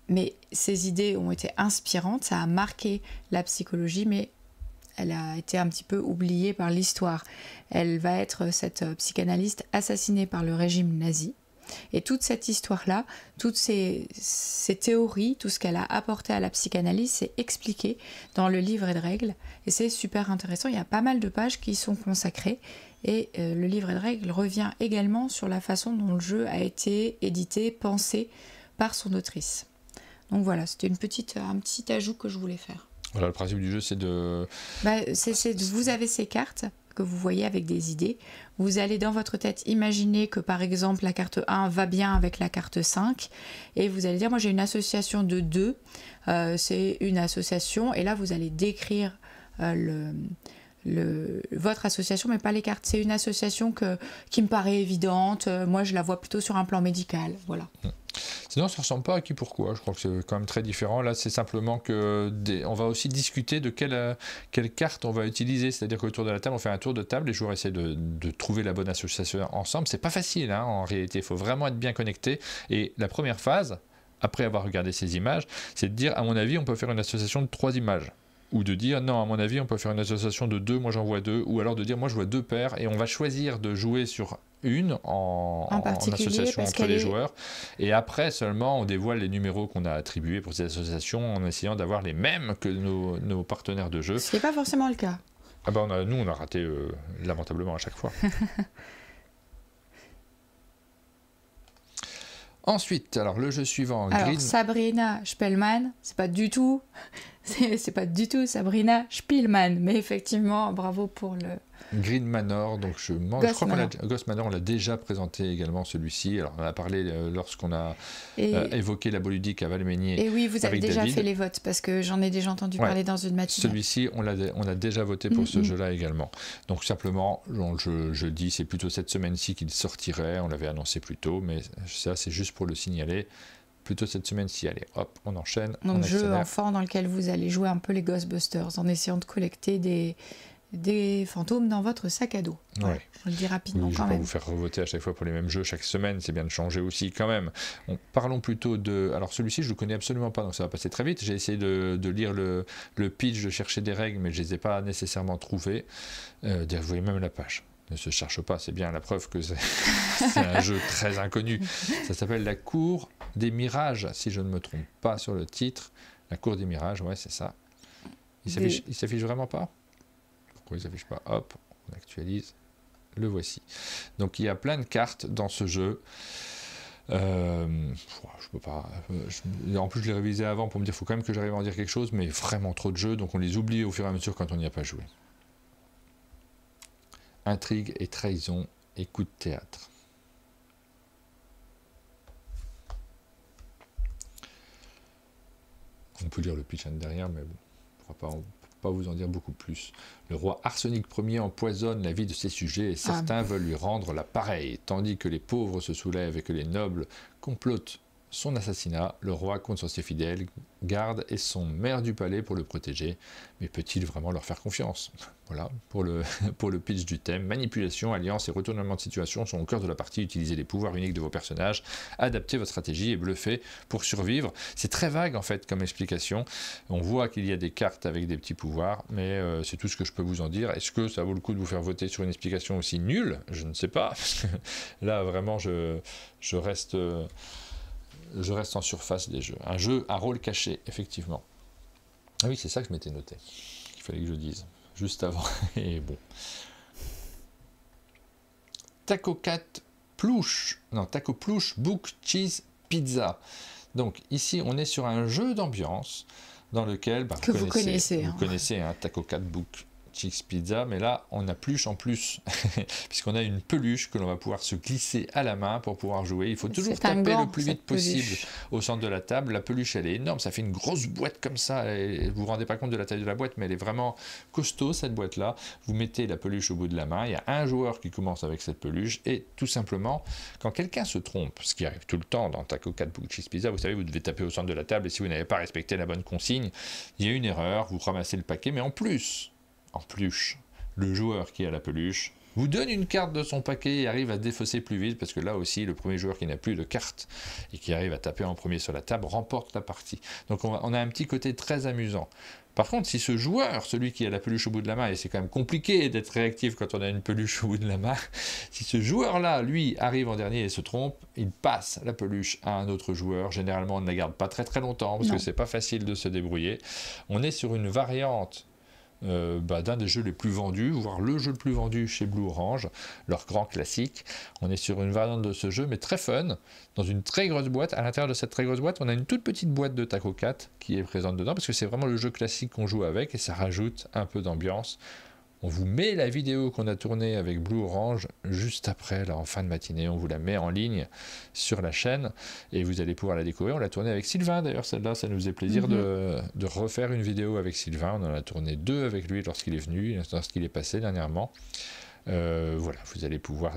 mais ses idées ont été inspirantes, ça a marqué la psychologie, mais elle a été un petit peu oubliée par l'histoire. Elle va être cette psychanalyste assassinée par le régime nazi. Et toute cette histoire-là, toutes ces théories, tout ce qu'elle a apporté à la psychanalyse, c'est expliqué dans le livret de règles. Et c'est super intéressant, il y a pas mal de pages qui sont consacrées. Et le livret de règles revient également sur la façon dont le jeu a été édité, pensé par son autrice. Donc voilà, c'était un petit ajout que je voulais faire. Voilà, le principe du jeu, c'est de... Vous avez ces cartes que vous voyez avec des idées. Vous allez dans votre tête imaginer que par exemple la carte 1 va bien avec la carte 5 et vous allez dire moi j'ai une association de 2, c'est une association et là vous allez décrire votre association mais pas les cartes. C'est une association qui me paraît évidente, moi je la vois plutôt sur un plan médical, voilà. Sinon, ça ne ressemble pas à qui pourquoi. Je crois que c'est quand même très différent. Là, c'est simplement que on va aussi discuter de quelle carte on va utiliser. C'est-à-dire qu'autour de la table, on fait un tour de table. Les joueurs essaient de trouver la bonne association ensemble. C'est pas facile, hein, en réalité. Il faut vraiment être bien connecté. Et la première phase, après avoir regardé ces images, c'est de dire, à mon avis, on peut faire une association de 3 images. Ou de dire, non, à mon avis, on peut faire une association de 2, moi j'en vois 2. Ou alors de dire, moi je vois 2 paires. Et on va choisir de jouer sur une en association entre les joueurs. Et après seulement, on dévoile les numéros qu'on a attribués pour ces associations en essayant d'avoir les mêmes que nos partenaires de jeu. Ce n'est pas forcément le cas. Ah bah nous, on a raté lamentablement à chaque fois. Ensuite, alors le jeu suivant. Alors Sabrina Spielmann, c'est pas du tout Sabrina Spielmann, mais effectivement, bravo pour le... Green Manor, donc je crois Ghost Manor, on l'a déjà présenté également celui-ci. Alors on en a parlé lorsqu'on a évoqué la Boludique à Valménier. Et oui, vous avez déjà fait les votes parce que j'en ai déjà entendu parler dans une matinée. Celui-ci, on a déjà voté pour ce jeu-là également. Donc simplement, je dis, c'est plutôt cette semaine-ci qu'il sortirait. On l'avait annoncé plus tôt, mais ça, c'est juste pour le signaler. Plutôt cette semaine-ci, allez, hop, on enchaîne. Donc jeu enfant dans lequel vous allez jouer un peu les Ghostbusters en essayant de collecter des fantômes dans votre sac à dos. Ouais. Je le dis rapidement quand même. Je ne vais pas vous faire revoter à chaque fois pour les mêmes jeux chaque semaine, c'est bien de changer aussi quand même. Parlons plutôt de... Alors celui-ci, je ne le connais absolument pas, donc ça va passer très vite. J'ai essayé de lire le pitch, de chercher des règles, mais je ne les ai pas nécessairement trouvées. Vous voyez même la page. Ne se cherche pas, c'est bien la preuve que c'est un jeu très inconnu. Ça s'appelle La Cour des Mirages, si je ne me trompe pas sur le titre. La Cour des Mirages, ouais, c'est ça. Il s'affiche vraiment pas ? Pourquoi il ne s'affiche pas ? Hop, on actualise. Le voici. Donc il y a plein de cartes dans ce jeu. Je peux pas. En plus, je l'ai révisé avant pour me dire qu'il faut quand même que j'arrive à en dire quelque chose, mais vraiment trop de jeux, donc on les oublie au fur et à mesure quand on n'y a pas joué. Intrigue et trahison et coup de théâtre. On peut lire le pitch derrière, mais bon, on ne pourra pas vous en dire beaucoup plus. Le roi Arsenic Ier empoisonne la vie de ses sujets et certains veulent lui rendre la pareille. Tandis que les pauvres se soulèvent et que les nobles complotent son assassinat, le roi compte sur ses fidèles, gardes et son maire du palais pour le protéger. Mais peut-il vraiment leur faire confiance? Voilà, pour le pitch du thème. Manipulation, alliance et retournement de situation sont au cœur de la partie. Utilisez les pouvoirs uniques de vos personnages, adaptez votre stratégie et bluffez pour survivre. C'est très vague en fait comme explication. On voit qu'il y a des cartes avec des petits pouvoirs, mais c'est tout ce que je peux vous en dire. Est-ce que ça vaut le coup de vous faire voter sur une explication aussi nulle? Je ne sais pas. Parce que là, vraiment, je reste en surface des jeux. Un jeu à rôle caché, effectivement. Ah oui, c'est ça que je m'étais noté. Il fallait que je dise. Juste avant. Et bon. Taco Cat Plouche. Non, Taco Plouche Book Cheese Pizza. Donc ici, on est sur un jeu d'ambiance dans lequel que vous connaissez. Vous connaissez un Taco Cat Book Cheese Pizza, mais là on a pluche en plus puisqu'on a une peluche que l'on va pouvoir se glisser à la main pour pouvoir jouer. Il faut toujours taper le plus vite possible au centre de la table. La peluche elle est énorme, ça fait une grosse boîte comme ça et vous vous rendez pas compte de la taille de la boîte, mais elle est vraiment costaud cette boîte là. Vous mettez la peluche au bout de la main, il y a un joueur qui commence avec cette peluche et tout simplement quand quelqu'un se trompe, ce qui arrive tout le temps dans Taco Cat Book Cheese Pizza, vous savez, vous devez taper au centre de la table et si vous n'avez pas respecté la bonne consigne, il y a une erreur, vous ramassez le paquet, mais en plus le joueur qui a la peluche vous donne une carte de son paquet et arrive à défausser plus vite parce que là aussi le premier joueur qui n'a plus de carte et qui arrive à taper en premier sur la table remporte la partie. Donc on a un petit côté très amusant. Par contre, si ce joueur, celui qui a la peluche au bout de la main, et c'est quand même compliqué d'être réactif quand on a une peluche au bout de la main, si ce joueur-là, lui, arrive en dernier et se trompe, il passe la peluche à un autre joueur. Généralement, on ne la garde pas très très longtemps parce que c'est pas facile de se débrouiller. On est sur une variante d'un des jeux les plus vendus, voire le jeu le plus vendu chez Blue Orange, leur grand classique. On est sur une variante de ce jeu, mais très fun, dans une très grosse boîte. À l'intérieur de cette très grosse boîte, on a une toute petite boîte de Taco Cat qui est présente dedans, parce que c'est vraiment le jeu classique qu'on joue avec, et ça rajoute un peu d'ambiance. On vous met la vidéo qu'on a tournée avec Blue Orange juste après, là en fin de matinée. On vous la met en ligne sur la chaîne et vous allez pouvoir la découvrir. On l'a tournée avec Sylvain d'ailleurs, celle-là, ça nous faisait plaisir de refaire une vidéo avec Sylvain. On en a tourné 2 avec lui lorsqu'il est venu, lorsqu'il est passé dernièrement. Voilà, vous allez pouvoir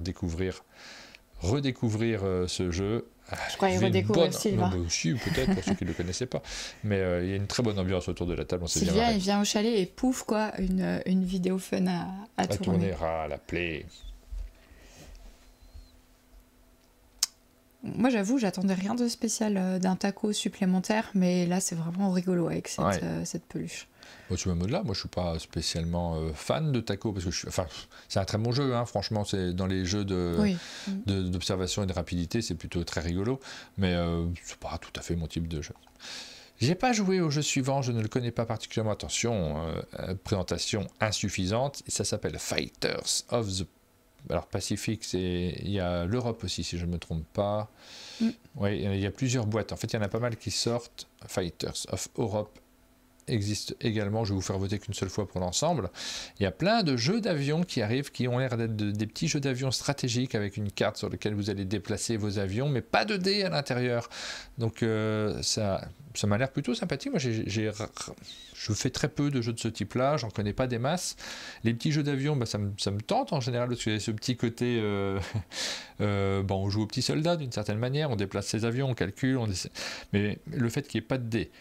redécouvrir ce jeu. Je croyais redécouvrir Sylvain. Si, peut-être pour ceux qui ne le connaissaient pas. Mais il y a une très bonne ambiance autour de la table. Sylvain, il vient au chalet et pouf, quoi, une vidéo fun à tourner. À la play. Moi, j'avoue, j'attendais rien de spécial d'un taco supplémentaire, mais là, c'est vraiment rigolo avec cette peluche. Bon, tu me là, moi je suis pas spécialement fan de taco parce que c'est un très bon jeu, hein, franchement, c'est dans les jeux d'observation et de rapidité, c'est plutôt très rigolo, mais c'est pas tout à fait mon type de jeu. J'ai pas joué au jeu suivant, je ne le connais pas particulièrement, attention, présentation insuffisante, et ça s'appelle Fighters of the... Alors Pacifique, il y a l'Europe aussi si je ne me trompe pas. Oui, il y a plusieurs boîtes, en fait il y en a pas mal qui sortent. Fighters of Europe existe également, je vais vous faire voter qu'une seule fois pour l'ensemble. Il y a plein de jeux d'avions qui arrivent, qui ont l'air d'être des petits jeux d'avions stratégiques avec une carte sur laquelle vous allez déplacer vos avions, mais pas de dés à l'intérieur. Donc ça m'a l'air plutôt sympathique. Moi, je fais très peu de jeux de ce type-là, j'en connais pas des masses. Les petits jeux d'avion, ça me tente en général, parce qu'il y a ce petit côté, on joue aux petits soldats d'une certaine manière, on déplace ses avions, on calcule, mais le fait qu'il n'y ait pas de dés,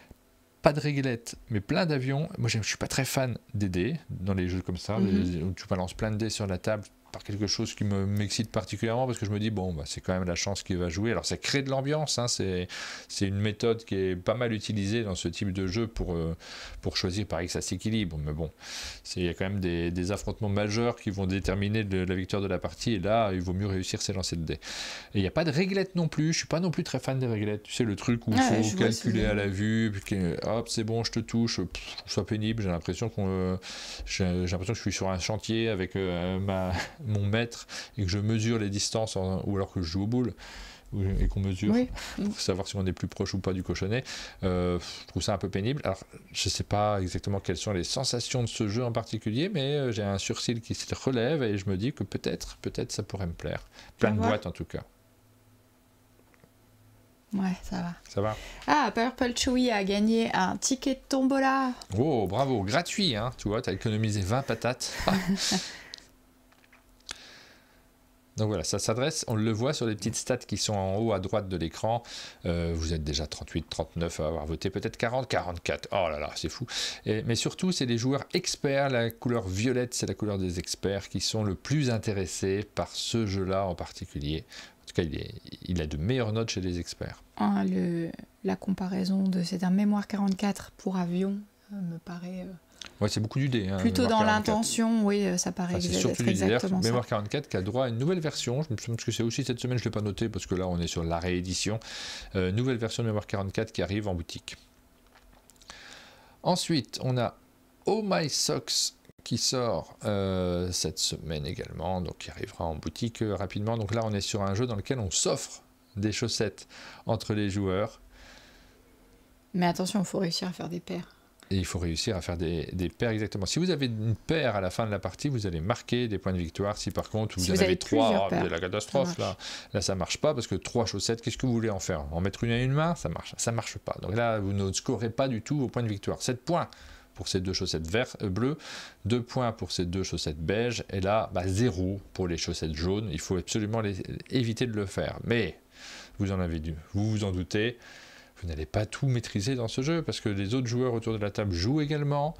pas de réglettes, mais plein d'avions. Moi, je ne suis pas très fan des dés dans les jeux comme ça, où tu balances plein de dés sur la table, par quelque chose qui m'excite particulièrement, parce que je me dis, c'est quand même la chance qui va jouer. Alors, ça crée de l'ambiance, hein, c'est une méthode qui est pas mal utilisée dans ce type de jeu pour choisir, pareil, que ça s'équilibre. Mais bon, il y a quand même des affrontements majeurs qui vont déterminer la victoire de la partie, et là, il vaut mieux réussir ses lancers de dés. Et il n'y a pas de réglettes non plus, je suis pas non plus très fan des réglettes. Tu sais, le truc où il faut calculer à la vue, puis hop, c'est bon, je te touche, soit pénible, j'ai l'impression que je suis sur un chantier avec mon maître et que je mesure les distances ou alors que je joue aux boules. et qu'on mesure oui. pour savoir si on est plus proche ou pas du cochonnet. Je trouve ça un peu pénible. Alors, je ne sais pas exactement quelles sont les sensations de ce jeu en particulier, mais j'ai un surcil qui se relève et je me dis que peut-être ça pourrait me plaire. Plein de boîtes en tout cas. Ouais, ça va. Ça va. Ah, Purple Chewy a gagné un ticket de tombola. Oh, bravo, gratuit, hein, tu vois, tu as économisé 20 patates. Donc voilà, ça s'adresse, on le voit sur les petites stats qui sont en haut à droite de l'écran. Vous êtes déjà 38, 39 à avoir voté, peut-être 40, 44. Oh là là, c'est fou. Mais surtout, c'est les joueurs experts. La couleur violette, c'est la couleur des experts qui sont le plus intéressés par ce jeu-là en particulier. En tout cas, il a de meilleures notes chez les experts. La comparaison de c'est un mémoire 44 pour avion me paraît... Ouais, c'est beaucoup du dé. Hein, plutôt dans l'intention, oui, ça paraît exactement ça. Mémoire 44 qui a droit à une nouvelle version. Je me souviens que c'est aussi cette semaine, je ne l'ai pas noté parce que là, on est sur la réédition. Nouvelle version de Mémoire 44 qui arrive en boutique. Ensuite, on a Oh My Socks qui sort cette semaine également, donc qui arrivera en boutique rapidement. Donc là, on est sur un jeu dans lequel on s'offre des chaussettes entre les joueurs. Mais attention, il faut réussir à faire des paires. Et il faut réussir à faire des paires exactement. Si vous avez une paire à la fin de la partie, vous allez marquer des points de victoire. Si par contre vous en avez 3, c'est la catastrophe. Là, ça marche pas parce que 3 chaussettes, qu'est-ce que vous voulez en faire? En mettre une à une main? Ça marche pas. Donc là, vous ne scorez pas du tout au point de victoire. 7 points pour ces 2 chaussettes bleues, 2 points pour ces 2 chaussettes beiges, et là, 0 pour les chaussettes jaunes. Il faut absolument éviter de le faire. Mais vous vous en doutez. Vous n'allez pas tout maîtriser dans ce jeu parce que les autres joueurs autour de la table jouent également.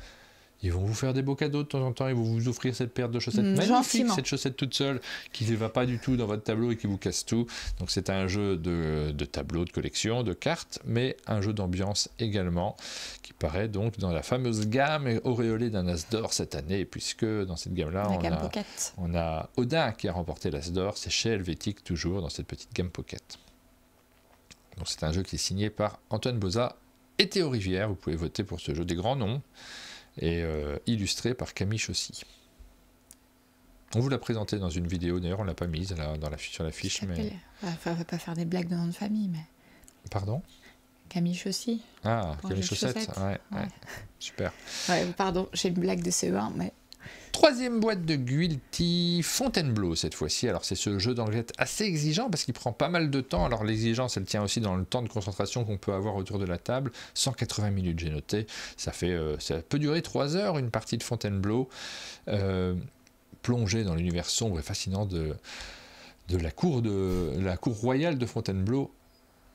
Ils vont vous faire des beaux cadeaux de temps en temps. Ils vont vous offrir cette paire de chaussettes magnifique, cette chaussette toute seule qui ne va pas du tout dans votre tableau et qui vous casse tout. Donc c'est un jeu de tableau, de collection, de cartes, mais un jeu d'ambiance également qui paraît donc dans la fameuse gamme auréolée d'un As d'or cette année, puisque dans cette gamme-là, on a Odin qui a remporté l'As d'or. C'est chez Helvétique toujours dans cette petite gamme Pocket. Donc c'est un jeu qui est signé par Antoine Boza et Théo Rivière. Vous pouvez voter pour ce jeu, des grands noms, et illustré par Camille Chaussy. On vous l'a présenté dans une vidéo, d'ailleurs on ne l'a pas mise là, sur la fiche. Mais... on ne va pas faire des blagues de nom de famille, mais... Pardon? Camille Chaussy. Ah, Camille Chaussette, ouais. Super. Ouais, pardon, j'ai une blague de CE1, mais... Troisième boîte de Guilty, Fontainebleau cette fois-ci. Alors c'est ce jeu d'anglette assez exigeant parce qu'il prend pas mal de temps. Alors l'exigence, elle tient aussi dans le temps de concentration qu'on peut avoir autour de la table. 180 minutes, j'ai noté. Ça peut durer 3 heures une partie de Fontainebleau. Plongée dans l'univers sombre et fascinant de la cour royale de Fontainebleau.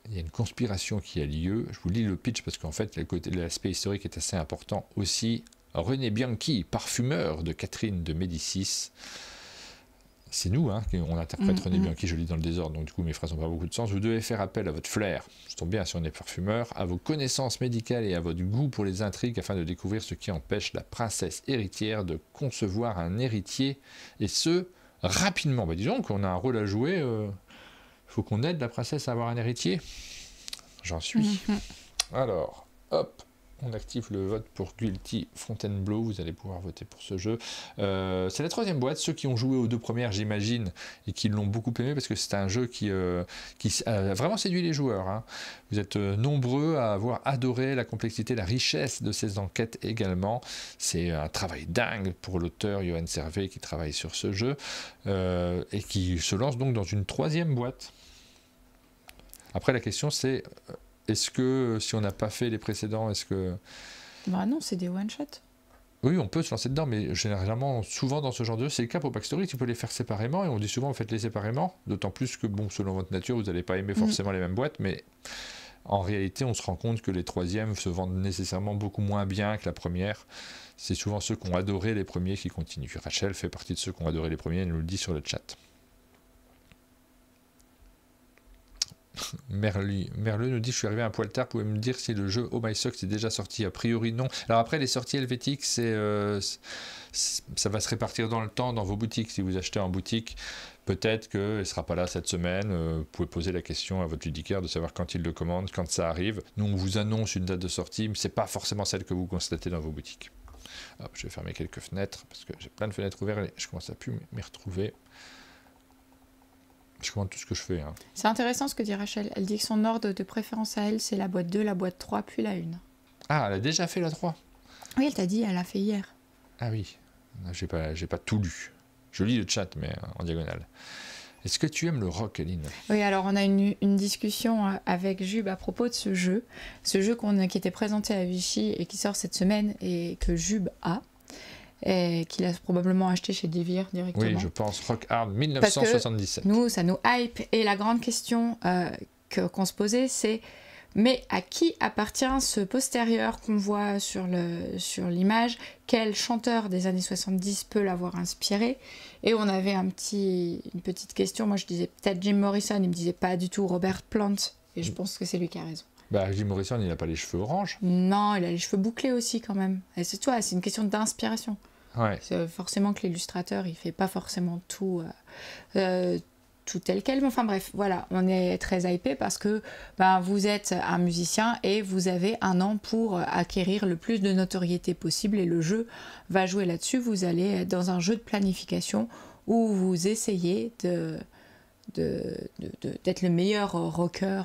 Il y a une conspiration qui a lieu. Je vous lis le pitch parce qu'en fait l'aspect historique est assez important aussi. René Bianchi, parfumeur de Catherine de Médicis. C'est nous, hein, on interprète René Bianchi, je lis dans le désordre, donc du coup mes phrases n'ont pas beaucoup de sens. Vous devez faire appel à votre flair, ça tombe bien si on est parfumeur, à vos connaissances médicales et à votre goût pour les intrigues afin de découvrir ce qui empêche la princesse héritière de concevoir un héritier, et ce, rapidement. Disons qu'on a un rôle à jouer, il faut qu'on aide la princesse à avoir un héritier. J'en suis. Alors, hop. On active le vote pour Guilty Fontainebleau, vous allez pouvoir voter pour ce jeu. C'est la troisième boîte, ceux qui ont joué aux 2 premières j'imagine et qui l'ont beaucoup aimé parce que c'est un jeu qui a vraiment séduit les joueurs. Hein. Vous êtes nombreux à avoir adoré la complexité, la richesse de ces enquêtes également. C'est un travail dingue pour l'auteur Johan Servet qui travaille sur ce jeu et qui se lance donc dans une troisième boîte. Après la question c'est... Est-ce que, si on n'a pas fait les précédents, est-ce que... Bah non, c'est des one-shots. Oui, on peut se lancer dedans, mais généralement, souvent dans ce genre de jeu, c'est le cas pour Backstory, tu peux les faire séparément, et on dit souvent, faites-les séparément, d'autant plus que, bon, selon votre nature, vous n'allez pas aimer forcément les mêmes boîtes, mais en réalité, on se rend compte que les troisièmes se vendent nécessairement beaucoup moins bien que la première. C'est souvent ceux qui ont adoré les premiers qui continuent. Rachel fait partie de ceux qui ont adoré les premiers, elle nous le dit sur le chat. Merle nous dit je suis arrivé un poil tard, pouvez me dire si le jeu Oh My Socks est déjà sorti? A priori non. Alors après les sorties helvétiques ça va se répartir dans le temps dans vos boutiques. Si vous achetez en boutique, peut-être qu'elle ne sera pas là cette semaine. Vous pouvez poser la question à votre ludicaire de savoir quand il le commande, quand ça arrive. Nous on vous annonce une date de sortie, mais ce n'est pas forcément celle que vous constatez dans vos boutiques. Hop, je vais fermer quelques fenêtres parce que j'ai plein de fenêtres ouvertes et je commence à plus m'y retrouver. Je commande tout ce que je fais. Hein. C'est intéressant ce que dit Rachel. Elle dit que son ordre de préférence à elle, c'est la boîte 2, la boîte 3, puis la 1. Ah, elle a déjà fait la 3? Oui, elle t'a dit, elle l'a fait hier. Ah oui, j'ai pas tout lu. Je lis le chat, mais en diagonale. Est-ce que tu aimes le rock, Aline? Oui, alors on a une discussion avec Jube à propos de ce jeu qui était présenté à Vichy et qui sort cette semaine et que Jube a. Et qu'il a probablement acheté chez Devir directement. Oui, je pense Rock Hard 1977. Parce que nous, ça nous hype. Et la grande question qu'on se posait, c'est mais à qui appartient ce postérieur qu'on voit sur l'image? Quel chanteur des années 70 peut l'avoir inspiré? Et on avait une petite question. Moi, je disais peut-être Jim Morrison. Il me disait pas du tout Robert Plant. Et je pense que c'est lui qui a raison. Bah, Jim Morrison, il n'a pas les cheveux orange. Non, il a les cheveux bouclés aussi quand même. Et c'est une question d'inspiration. Ouais. C'est forcément que l'illustrateur, il fait pas forcément tout tel quel. Mais enfin bref, voilà, on est très hypé parce que vous êtes un musicien et vous avez 1 an pour acquérir le plus de notoriété possible et le jeu va jouer là-dessus. Vous allez être dans un jeu de planification où vous essayez d'être le meilleur rocker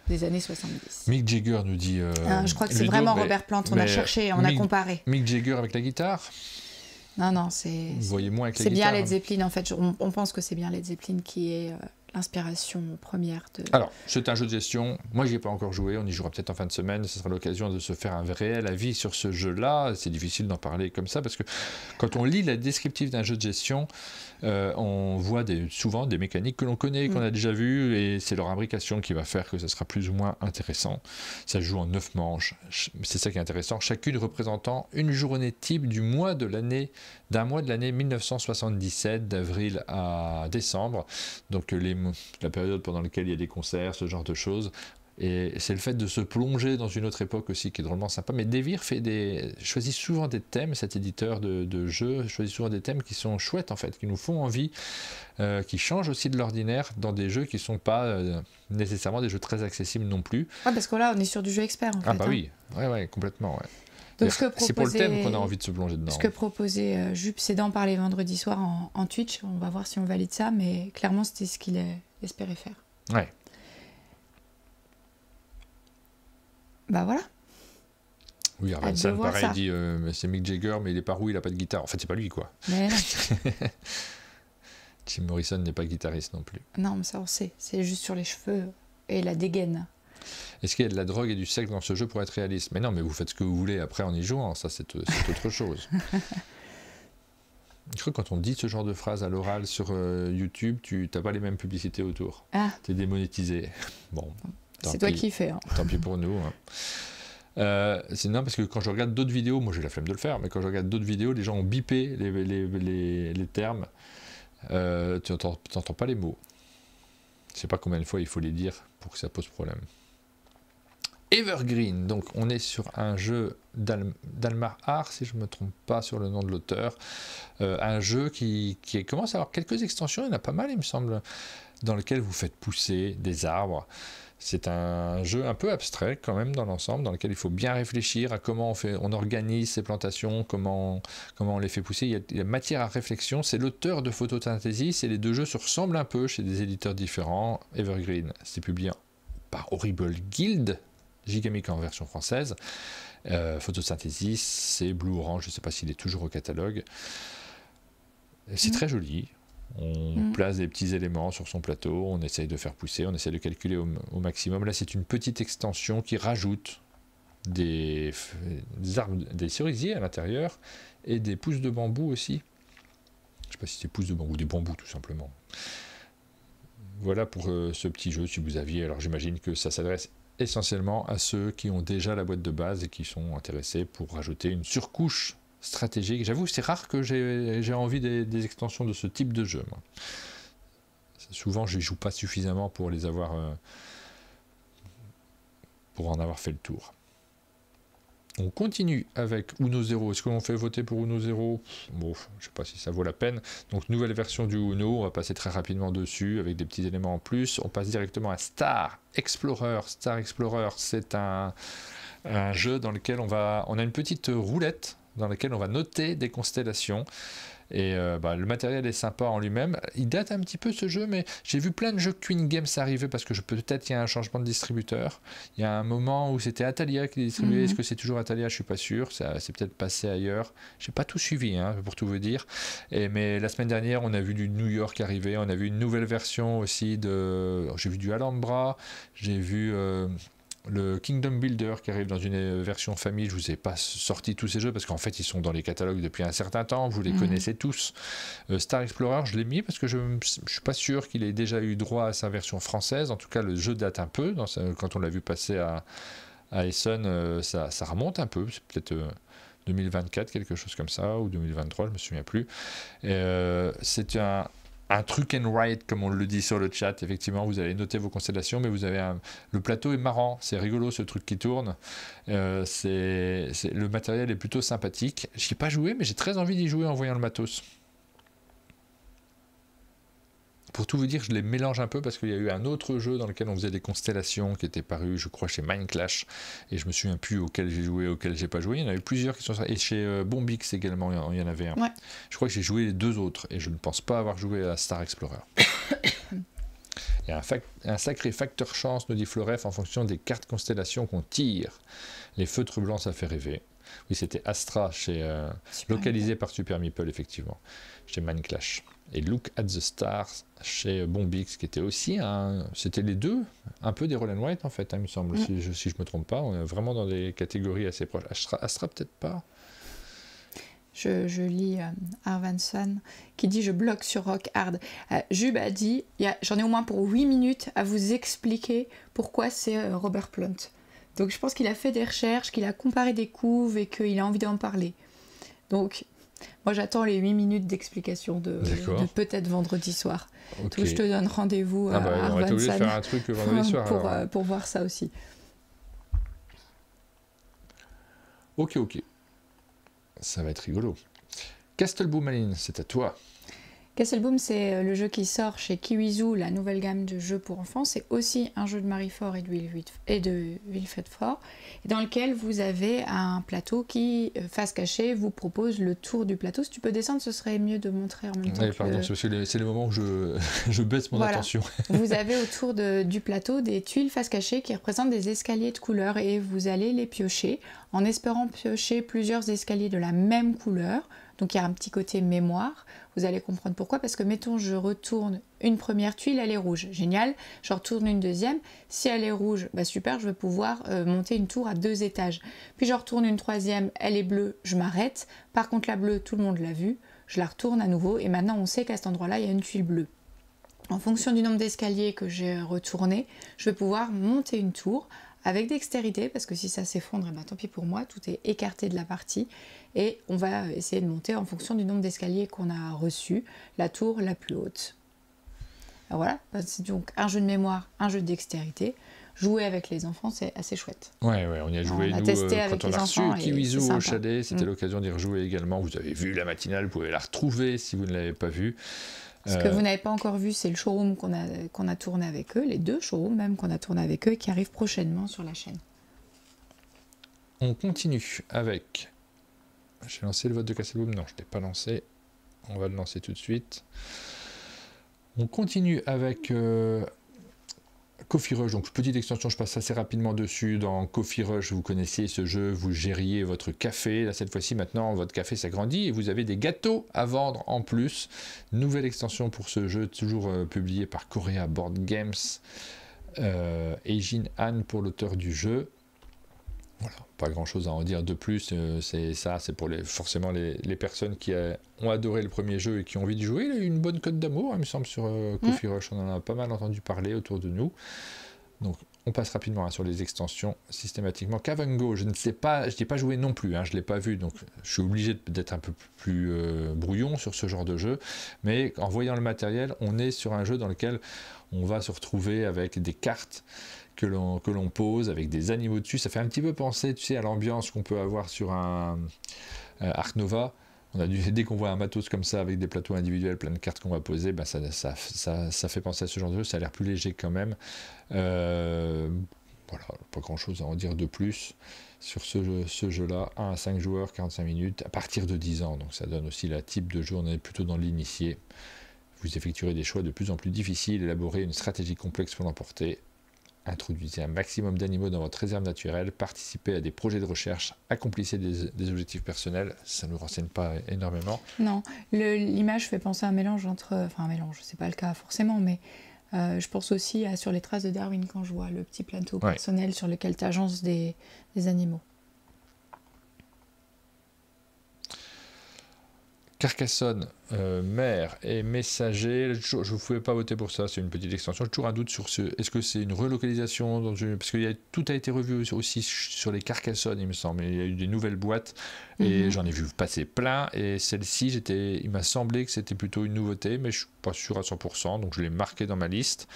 des années 70. Mick Jagger nous dit... je crois que c'est vraiment Robert Plant, on a cherché, on a comparé. Mick Jagger avec la guitare? Non, c'est... Vous voyez moins avec la guitare. C'est bien Led hein. Zeppelin, en fait. On pense que c'est bien Led Zeppelin qui est l'inspiration première de... Alors, c'est un jeu de gestion. Moi, j'y ai pas encore joué. On y jouera peut-être en fin de semaine. Ce sera l'occasion de se faire un réel avis sur ce jeu-là. C'est difficile d'en parler comme ça parce que quand on lit la descriptive d'un jeu de gestion, on voit souvent des mécaniques que l'on connaît, qu'on a déjà vues, et c'est leur imbrication qui va faire que ça sera plus ou moins intéressant. Ça se joue en 9 manches. C'est ça qui est intéressant. Chacune représentant une journée type d'un mois de l'année 1977, d'avril à décembre. Donc la période pendant laquelle il y a des concerts, ce genre de choses. Et c'est le fait de se plonger dans une autre époque aussi qui est drôlement sympa. Mais Devir choisit souvent des thèmes, cet éditeur de jeux choisit souvent des thèmes qui sont chouettes en fait, qui nous font envie, qui changent aussi de l'ordinaire dans des jeux qui ne sont pas nécessairement des jeux très accessibles non plus. Ah, parce que là on est sur du jeu expert en fait. Ah bah oui, ouais, complètement. Ouais. Donc, c'est pour le thème qu'on a envie de se plonger dedans. Ce que proposait Jupp, c'est d'en parler vendredi soir en Twitch. On va voir si on valide ça, mais clairement c'était ce qu'il espérait faire. Ouais. Bah voilà. Oui, Arvenson, pareil, dit c'est Mick Jagger, mais il est pas roux, il a pas de guitare. En fait, c'est pas lui, quoi. Mais non. Jim Morrison n'est pas guitariste non plus. Non, mais ça on sait. C'est juste sur les cheveux et la dégaine. Est-ce qu'il y a de la drogue et du sexe dans ce jeu pour être réaliste? Mais non, mais vous faites ce que vous voulez après en y jouant, ça c'est autre chose. Je crois que quand on dit ce genre de phrase à l'oral sur YouTube, tu n'as pas les mêmes publicités autour. Ah. Tu es démonétisé. Bon. C'est toi qui fais. Hein. Tant pis pour nous. Hein. C'est non, parce que quand je regarde d'autres vidéos, moi j'ai la flemme de le faire, mais quand je regarde d'autres vidéos, les gens ont bipé les termes. Tu n'entends pas les mots. Je ne sais pas combien de fois il faut les dire pour que ça pose problème. Evergreen, donc on est sur un jeu d'Almar Art, si je ne me trompe pas sur le nom de l'auteur. Un jeu qui commence à avoir quelques extensions, il y en a pas mal il me semble, dans lequel vous faites pousser des arbres. C'est un jeu un peu abstrait quand même dans l'ensemble, dans lequel il faut bien réfléchir à comment on organise ces plantations, comment on les fait pousser. Il y a matière à réflexion. C'est l'auteur de Photosynthesis et les deux jeux se ressemblent un peu chez des éditeurs différents. Evergreen, c'est publié par Horrible Guild, Gigamic en version française. Photosynthesis, c'est Blue Orange, je ne sais pas s'il est toujours au catalogue. C'est très joli. On place des petits éléments sur son plateau, on essaye de faire pousser, on essaye de calculer au maximum. Là, c'est une petite extension qui rajoute des arbres, des cerisiers à l'intérieur et des pousses de bambou aussi. Je ne sais pas si c'est pousses de bambou, des bambous tout simplement. Voilà pour ce petit jeu, si vous aviez. Alors j'imagine que ça s'adresse essentiellement à ceux qui ont déjà la boîte de base et qui sont intéressés pour rajouter une surcouche stratégique. J'avoue, c'est rare que j'ai envie des extensions de ce type de jeu. Moi. Souvent, je ne joue pas suffisamment pour les avoir, pour en avoir fait le tour. On continue avec Uno Zero. Est-ce qu'on fait voter pour Uno Zero? Bon, je ne sais pas si ça vaut la peine. Donc, nouvelle version du Uno. On va passer très rapidement dessus avec des petits éléments en plus. On passe directement à Star Explorer. Star Explorer, c'est un jeu dans lequel on a une petite roulette dans laquelle on va noter des constellations Et le matériel est sympa en lui-même. Il date un petit peu ce jeu, mais j'ai vu plein de jeux Queen Games arriver parce que peut-être il y a un changement de distributeur. Il y a un moment où c'était Atalia qui distribuait. Est-ce que c'est toujours Atalia? Je suis pas sûr. Ça c'est peut-être passé ailleurs. J'ai pas tout suivi, hein, pour tout vous dire. Mais la semaine dernière, on a vu du New York arriver. On a vu une nouvelle version aussi j'ai vu du Alhambra. J'ai vu le Kingdom Builder qui arrive dans une version famille. Je vous ai pas sorti tous ces jeux parce qu'en fait ils sont dans les catalogues depuis un certain temps, vous les connaissez tous. Star Explorer, je l'ai mis parce que je suis pas sûr qu'il ait déjà eu droit à sa version française. En tout cas, le jeu date un peu. Quand on l'a vu passer à Essen, ça remonte un peu. C'est peut-être 2024, quelque chose comme ça, ou 2023, je me souviens plus. C'est un truc and write, comme on le dit sur le chat. Effectivement, vous allez noter vos constellations, mais vous avez le plateau est marrant, c'est rigolo ce truc qui tourne. Le matériel est plutôt sympathique. Je n'y ai pas joué, mais j'ai très envie d'y jouer en voyant le matos. Pour tout vous dire, je les mélange un peu parce qu'il y a eu un autre jeu dans lequel on faisait des constellations qui était paru, je crois, chez Mindclash, et je me souviens plus auquel j'ai joué, auquel j'ai pas joué. Il y en a eu plusieurs qui sont sortis, et chez Bombix également, il y en avait un. Ouais. Je crois que j'ai joué les deux autres, et je ne pense pas avoir joué à Star Explorer. Il y a un sacré facteur chance, nous dit Floref, en fonction des cartes constellations qu'on tire. Les feutres blancs, ça fait rêver. Oui, c'était Astra, localisé par Super Meeple, effectivement, chez Mindclash. Et Look at the Stars chez Bombix, qui était aussi c'était les deux, un peu des roll and write en fait, il me semble, si je me trompe pas. On est vraiment dans des catégories assez proches. Astra peut-être pas. Je lis Arvanson qui dit « Je bloque sur Rock Hard ». Jub a dit « J'en ai au moins pour 8 minutes à vous expliquer pourquoi c'est Robert Plant ». Donc je pense qu'il a fait des recherches, qu'il a comparé des couves et qu'il a envie d'en parler. Donc moi j'attends les 8 minutes d'explication de peut-être vendredi soir. Okay. Donc je te donne rendez-vous à Arvanson. On va être obligé de faire un truc vendredi soir. Pour voir ça aussi. Ok. Ça va être rigolo. Castleboom, Aline, c'est à toi. Castleboom, c'est le jeu qui sort chez Kiwizu, la nouvelle gamme de jeux pour enfants. C'est aussi un jeu de Marie Fort et de Wilfred Fort, dans lequel vous avez un plateau qui, face cachée, vous propose le tour du plateau. Si tu peux descendre, ce serait mieux de montrer en même temps. Oui, pardon, c'est le moment où je baisse mon attention. Vous avez autour du plateau des tuiles face cachée qui représentent des escaliers de couleur et vous allez les piocher en espérant piocher plusieurs escaliers de la même couleur. Donc il y a un petit côté mémoire, vous allez comprendre pourquoi, parce que mettons je retourne une première tuile, elle est rouge, génial, je retourne une deuxième, si elle est rouge, bah super, je vais pouvoir monter une tour à 2 étages. Puis je retourne une troisième, elle est bleue, je m'arrête, par contre la bleue, tout le monde l'a vue, je la retourne à nouveau, et maintenant on sait qu'à cet endroit-là, il y a une tuile bleue. En fonction du nombre d'escaliers que j'ai retourné, je vais pouvoir monter une tour, avec dextérité, parce que si ça s'effondre, tant pis pour moi, tout est écarté de la partie, et on va essayer de monter en fonction du nombre d'escaliers qu'on a reçus, la tour la plus haute. Alors voilà, c'est donc un jeu de mémoire, un jeu de dextérité. Jouer avec les enfants, c'est assez chouette. Ouais, on y a joué, nous, quand on a reçu Kiwizu au Chalet, c'était l'occasion d'y rejouer également. Vous avez vu la matinale, vous pouvez la retrouver si vous ne l'avez pas vue. Ce que vous n'avez pas encore vu, c'est le showroom qu'on a tourné avec eux, les 2 showrooms même qu'on a tourné avec eux, qui arrivent prochainement sur la chaîne. On continue avec... J'ai lancé le vote de Castleboom. Non, je ne l'ai pas lancé. On va le lancer tout de suite. On continue avec Coffee Rush. Donc, petite extension, je passe assez rapidement dessus. Dans Coffee Rush, vous connaissiez ce jeu, vous gériez votre café. Là, cette fois-ci, maintenant, votre café s'agrandit et vous avez des gâteaux à vendre en plus. Nouvelle extension pour ce jeu, toujours publié par Korea Board Games. Eijin Han pour l'auteur du jeu. Voilà, pas grand chose à en dire de plus, c'est pour forcément les personnes qui ont adoré le premier jeu et qui ont envie de jouer. Il a eu une bonne cote d'amour, il me semble, sur Coffee Rush, on en a pas mal entendu parler autour de nous. Donc on passe rapidement sur les extensions systématiquement. Kavango, je n'y ai pas joué non plus, je ne l'ai pas vu, donc je suis obligé d'être un peu plus brouillon sur ce genre de jeu, mais en voyant le matériel, on est sur un jeu dans lequel on va se retrouver avec des cartes que l'on pose avec des animaux dessus. Ça fait un petit peu penser, tu sais, à l'ambiance qu'on peut avoir sur un Ark Nova. Dès qu'on voit un matos comme ça avec des plateaux individuels, plein de cartes qu'on va poser, ça fait penser à ce genre de jeu. Ça a l'air plus léger quand même. Voilà, pas grand chose à en dire de plus. sur ce jeu-là, 1 à 5 joueurs, 45 minutes, à partir de 10 ans. Donc ça donne aussi le type de jeu, on est plutôt dans l'initié. Vous effectuerez des choix de plus en plus difficiles, élaborez une stratégie complexe pour l'emporter. Introduisez un maximum d'animaux dans votre réserve naturelle, participez à des projets de recherche, accomplissez des objectifs personnels. Ça ne nous renseigne pas énormément. Non, l'image fait penser à un mélange entre... Enfin, un mélange, c'est pas le cas forcément, mais je pense aussi à Sur les traces de Darwin quand je vois le petit plateau personnel sur lequel tu agences des animaux. Carcassonne, maire et messager, je ne pouvais pas voter pour ça, c'est une petite extension. J'ai toujours un doute sur est-ce que c'est une relocalisation parce que tout a été revu aussi sur les Carcassonne, il me semble. Il y a eu des nouvelles boîtes et j'en ai vu passer plein. Et celle-ci, il m'a semblé que c'était plutôt une nouveauté, mais je ne suis pas sûr à 100%, donc je l'ai marqué dans ma liste.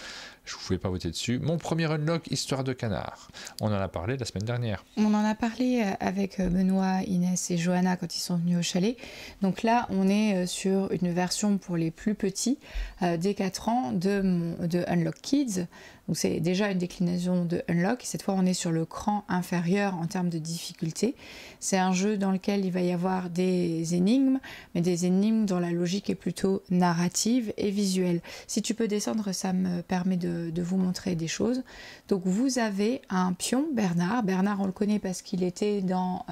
Je ne pouvais pas voter dessus. Mon premier unlock, Histoire de canard. On en a parlé la semaine dernière. On en a parlé avec Benoît, Inès et Johanna quand ils sont venus au chalet. Donc là, on est sur une version pour les plus petits, dès 4 ans, de Unlock Kids. Donc c'est déjà une déclinaison de Unlock. Et cette fois, on est sur le cran inférieur en termes de difficulté. C'est un jeu dans lequel il va y avoir des énigmes, mais des énigmes dont la logique est plutôt narrative et visuelle. Si tu peux descendre, ça me permet de vous montrer des choses. Donc vous avez un pion, Bernard. Bernard, on le connaît parce qu'il était dans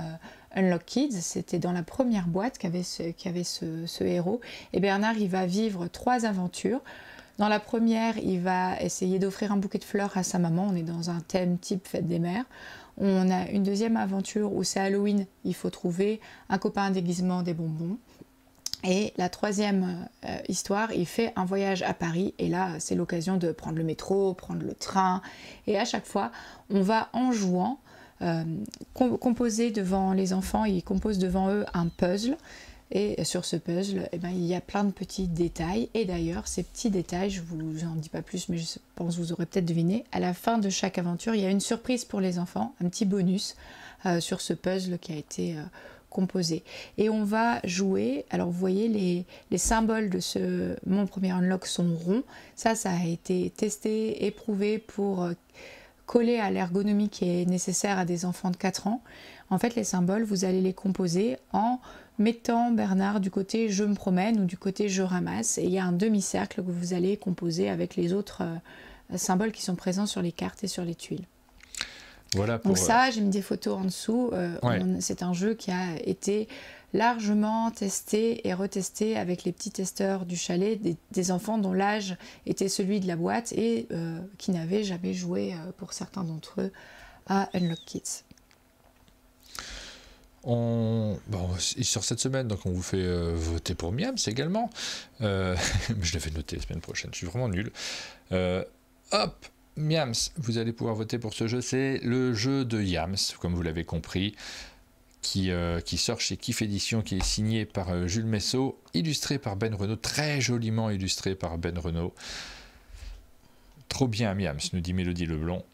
Unlock Kids. C'était dans la première boîte qu'avait ce héros. Et Bernard, il va vivre 3 aventures. Dans la première, il va essayer d'offrir un bouquet de fleurs à sa maman. On est dans un thème type fête des mères. On a une deuxième aventure où c'est Halloween. Il faut trouver un copain à déguisement, des bonbons. Et la troisième histoire, il fait un voyage à Paris. Et là, c'est l'occasion de prendre le métro, prendre le train. Et à chaque fois, on va en jouant composer devant les enfants. Ils composent devant eux un puzzle. Et sur ce puzzle, il y a plein de petits détails. Et d'ailleurs, ces petits détails, je ne vous en dis pas plus, mais je pense que vous aurez peut-être deviné, à la fin de chaque aventure, il y a une surprise pour les enfants, un petit bonus sur ce puzzle qui a été composé. Et on va jouer, alors vous voyez, les symboles de mon premier unlock sont ronds. Ça a été testé, éprouvé pour coller à l'ergonomie qui est nécessaire à des enfants de 4 ans. En fait, les symboles, vous allez les composer en mettant Bernard du côté je me promène ou du côté je ramasse, et il y a un demi-cercle que vous allez composer avec les autres symboles qui sont présents sur les cartes et sur les tuiles. Voilà pour... Donc ça, j'ai mis des photos en dessous. C'est un jeu qui a été largement testé et retesté avec les petits testeurs du chalet, des enfants dont l'âge était celui de la boîte et qui n'avaient jamais joué, pour certains d'entre eux, à Unlock Kids. Il sort cette semaine, donc on vous fait voter pour Miams également. Je l'avais noté la semaine prochaine, je suis vraiment nul. Miams, vous allez pouvoir voter pour ce jeu. C'est le jeu de Yams, comme vous l'avez compris, qui sort chez Kif Édition, qui est signé par Jules Messot, illustré par Ben Renaud, très joliment illustré par Ben Renaud. Trop bien Miams, nous dit Mélodie Leblond.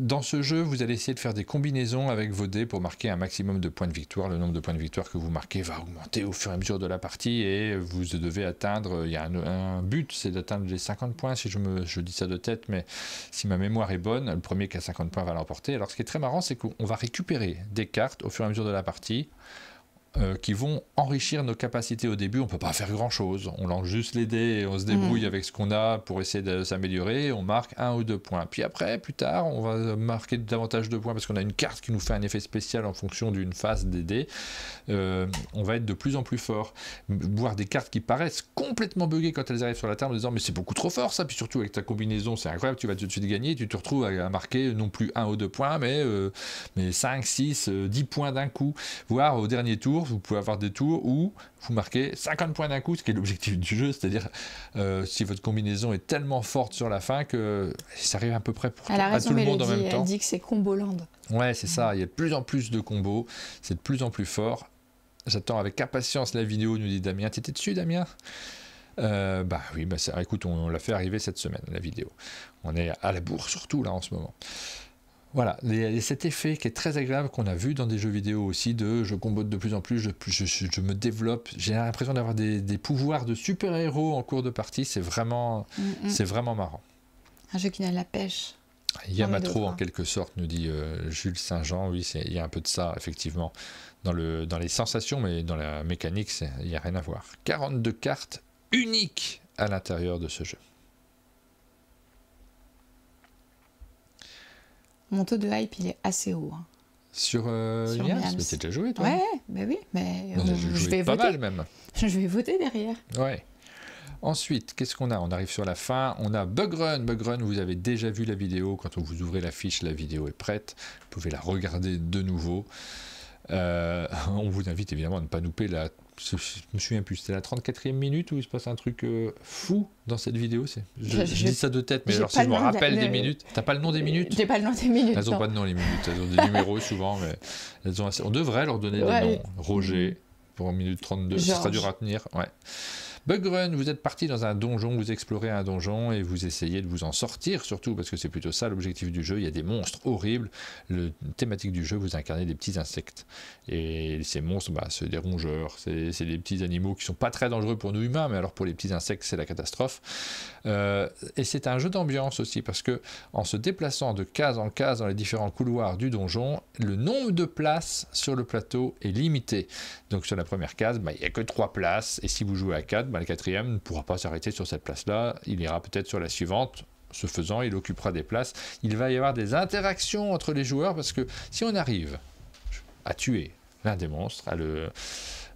Dans ce jeu, vous allez essayer de faire des combinaisons avec vos dés pour marquer un maximum de points de victoire. Le nombre de points de victoire que vous marquez va augmenter au fur et à mesure de la partie et vous devez atteindre, il y a un but, c'est d'atteindre les 50 points, si je dis ça de tête, mais si ma mémoire est bonne, le premier qui a 50 points va l'emporter. Alors ce qui est très marrant, c'est qu'on va récupérer des cartes au fur et à mesure de la partie qui vont enrichir nos capacités au début. On ne peut pas faire grand chose, on lance juste les dés et on se débrouille avec ce qu'on a pour essayer de s'améliorer, on marque 1 ou 2 points, puis après, plus tard, on va marquer davantage de points parce qu'on a une carte qui nous fait un effet spécial en fonction d'une phase des dés. On va être de plus en plus fort, voir des cartes qui paraissent complètement buggées quand elles arrivent sur la table en disant mais c'est beaucoup trop fort ça, puis surtout avec ta combinaison c'est incroyable, tu vas tout de suite gagner, tu te retrouves à marquer non plus 1 ou 2 points mais 5, 6, 10 points d'un coup, voire au dernier tour vous pouvez avoir des tours où vous marquez 50 points d'un coup, ce qui est l'objectif du jeu, c'est-à-dire si votre combinaison est tellement forte sur la fin que ça arrive à peu près à tout le monde en même temps. Elle dit que c'est Comboland. Ouais, c'est ça, il y a de plus en plus de combos, c'est de plus en plus fort. J'attends avec impatience la vidéo, nous dit Damien. T'étais dessus, Damien ? Oui, écoute, on l'a fait arriver cette semaine, la vidéo. On est à la bourre, surtout là en ce moment. Voilà, il y a cet effet qui est très agréable qu'on a vu dans des jeux vidéo aussi, de je combote de plus en plus, je me développe, j'ai l'impression d'avoir des pouvoirs de super-héros en cours de partie, c'est vraiment marrant. Un jeu qui donne la pêche. Yamatro en quelque sorte, nous dit Jules Saint-Jean. Oui, il y a un peu de ça, effectivement, dans les sensations, mais dans la mécanique, il n'y a rien à voir. 42 cartes uniques à l'intérieur de ce jeu. Mon taux de hype, il est assez haut. Hein. Sur Miams, mais t'as déjà joué, toi? Ouais, mais oui, mais je vais pas voter. Mal, même. Je vais voter derrière. Ouais. Ensuite, qu'est-ce qu'on a? On arrive sur la fin. On a Bug Run. Bug Run, vous avez déjà vu la vidéo. Quand vous ouvrez la fiche, la vidéo est prête. Vous pouvez la regarder de nouveau. On vous invite évidemment à ne pas louper la... Je me souviens plus, c'était la 34e minute où il se passe un truc fou dans cette vidéo. Je dis ça de tête, mais alors si je me rappelle des minutes... T'as pas le nom des minutes? J'ai pas le nom des minutes. Elles n'ont pas de nom, les minutes. Elles ont des numéros souvent, mais elles ont assez... On devrait leur donner des noms. Roger, pour minute 32, ce sera dur à tenir. Ouais. Bug Run, vous êtes parti dans un donjon, vous explorez un donjon et vous essayez de vous en sortir, surtout parce que c'est plutôt ça l'objectif du jeu. Il y a des monstres horribles. La thématique du jeu, vous incarnez des petits insectes. Et ces monstres, c'est des rongeurs, c'est des petits animaux qui sont pas très dangereux pour nous humains, mais alors pour les petits insectes, c'est la catastrophe. Et c'est un jeu d'ambiance aussi, parce que en se déplaçant de case en case dans les différents couloirs du donjon, le nombre de places sur le plateau est limité. Donc sur la première case, il n'y a que 3 places, et si vous jouez à 4, la 4e ne pourra pas s'arrêter sur cette place-là, il ira peut-être sur la suivante. Ce faisant, il occupera des places. Il va y avoir des interactions entre les joueurs, parce que si on arrive à tuer l'un des monstres,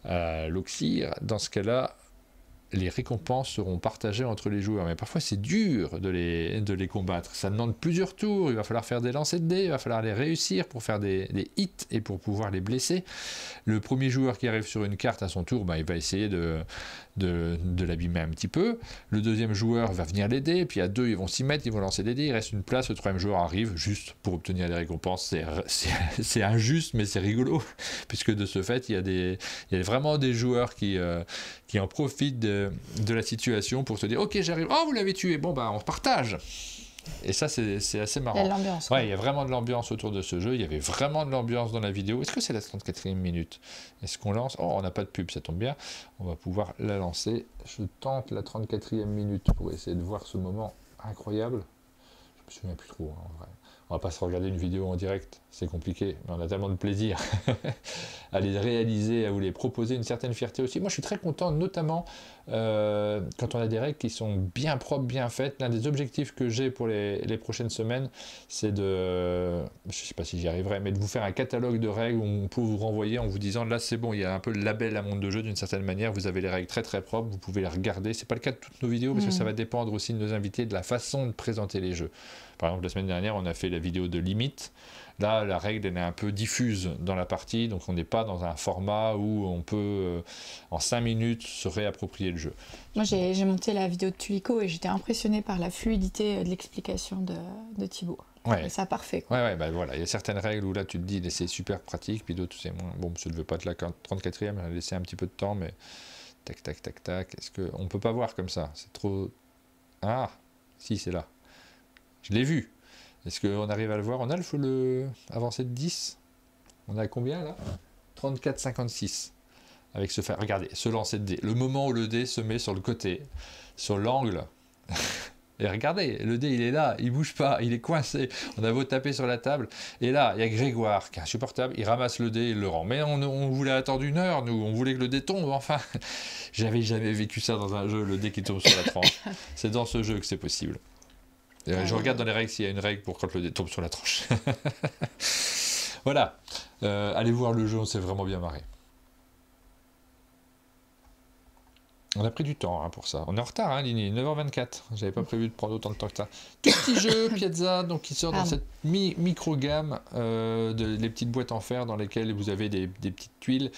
à l'oxyre, dans ce cas-là, les récompenses seront partagées entre les joueurs. Mais parfois, c'est dur de les combattre. Ça demande plusieurs tours. Il va falloir faire des lancers de dés. Il va falloir les réussir pour faire des hits et pour pouvoir les blesser. Le premier joueur qui arrive sur une carte à son tour, il va essayer de l'abîmer un petit peu. Le deuxième joueur va venir l'aider. Puis à 2, ils vont s'y mettre. Ils vont lancer des dés. Il reste une place. Le troisième joueur arrive juste pour obtenir les récompenses. C'est injuste, mais c'est rigolo. Puisque de ce fait, il y a vraiment des joueurs qui en profitent de la situation pour se dire ok, j'arrive, oh vous l'avez tué, bon on partage. Et ça c'est assez marrant. Il y a de l'ambiance. Ouais, il y a vraiment de l'ambiance autour de ce jeu. Il y avait vraiment de l'ambiance dans la vidéo. Est-ce que c'est la 34e minute? Est-ce qu'on lance? Oh, on n'a pas de pub, ça tombe bien. On va pouvoir la lancer. Je tente la 34e minute pour essayer de voir ce moment incroyable. Je me souviens plus trop, en vrai. On va pas se regarder une vidéo en direct, c'est compliqué, mais on a tellement de plaisir à les réaliser, à vous les proposer, une certaine fierté aussi. Moi, je suis très content, notamment quand on a des règles qui sont bien propres, bien faites. L'un des objectifs que j'ai pour les prochaines semaines, c'est je sais pas si j'y arriverai, mais de vous faire un catalogue de règles où on peut vous renvoyer en vous disant, là c'est bon, il y a un peu le label à monde de jeu d'une certaine manière, vous avez les règles très très propres, vous pouvez les regarder. C'est pas le cas de toutes nos vidéos, parce que ça va dépendre aussi de nos invités, de la façon de présenter les jeux. Par exemple, la semaine dernière, on a fait la vidéo de limite. Là, la règle, elle est un peu diffuse dans la partie, donc on n'est pas dans un format où on peut, en 5 minutes, se réapproprier le jeu. Moi, j'ai monté la vidéo de Tulico et j'étais impressionné par la fluidité de l'explication de Thibaut. Ouais. Ça, parfait. Ouais, voilà. Il y a certaines règles où là, tu te dis, c'est super pratique, puis d'autres, c'est moins. Bon, je ne veux pas te la 34e, elle a laissé un petit peu de temps, mais tac, tac, tac, tac. Est-ce qu'on ne peut pas voir comme ça? C'est trop... Ah, si, c'est là. Je l'ai vu. Est-ce qu'on arrive à le voir? On a le avancé de 10. On a combien là? 34,56. Avec regardez, ce lancer de dé. Le moment où le dé se met sur le côté, sur l'angle. Et regardez, le dé il est là, il bouge pas, il est coincé. On a beau taper sur la table. Et là, il y a Grégoire qui est insupportable. Il ramasse le dé, il le rend. Mais on voulait attendre 1 heure, nous. On voulait que le dé tombe, enfin. J'avais jamais vécu ça dans un jeu, le dé qui tombe sur la tranche. C'est dans ce jeu que c'est possible. Je regarde dans les règles s'il y a une règle pour quand le dé tombe sur la tranche. Voilà. Allez voir le jeu, on s'est vraiment bien marré. On a pris du temps pour ça. On est en retard, Lini, 9h24. J'avais pas prévu de prendre autant de temps que ça. Tout petit jeu Piazza, donc qui sort dans cette micro-gamme, les petites boîtes en fer dans lesquelles vous avez des petites tuiles.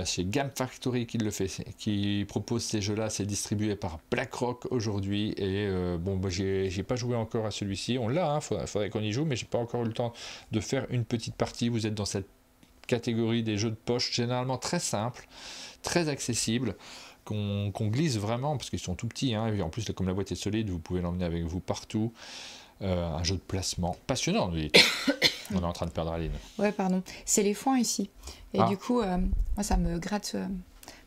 C'est Game Factory qui le fait, qui propose ces jeux-là. C'est distribué par BlackRock aujourd'hui. Et moi j'ai pas joué encore à celui-ci. On l'a, faudrait qu'on y joue, mais j'ai pas encore eu le temps de faire une petite partie. Vous êtes dans cette catégorie des jeux de poche, généralement très simples, très accessibles. Qu'on glisse vraiment, parce qu'ils sont tout petits, et en plus comme la boîte est solide, vous pouvez l'emmener avec vous partout. Un jeu de placement passionnant, on est en train de perdre Aline. Ouais, pardon, c'est les foins ici, et du coup moi ça me gratte,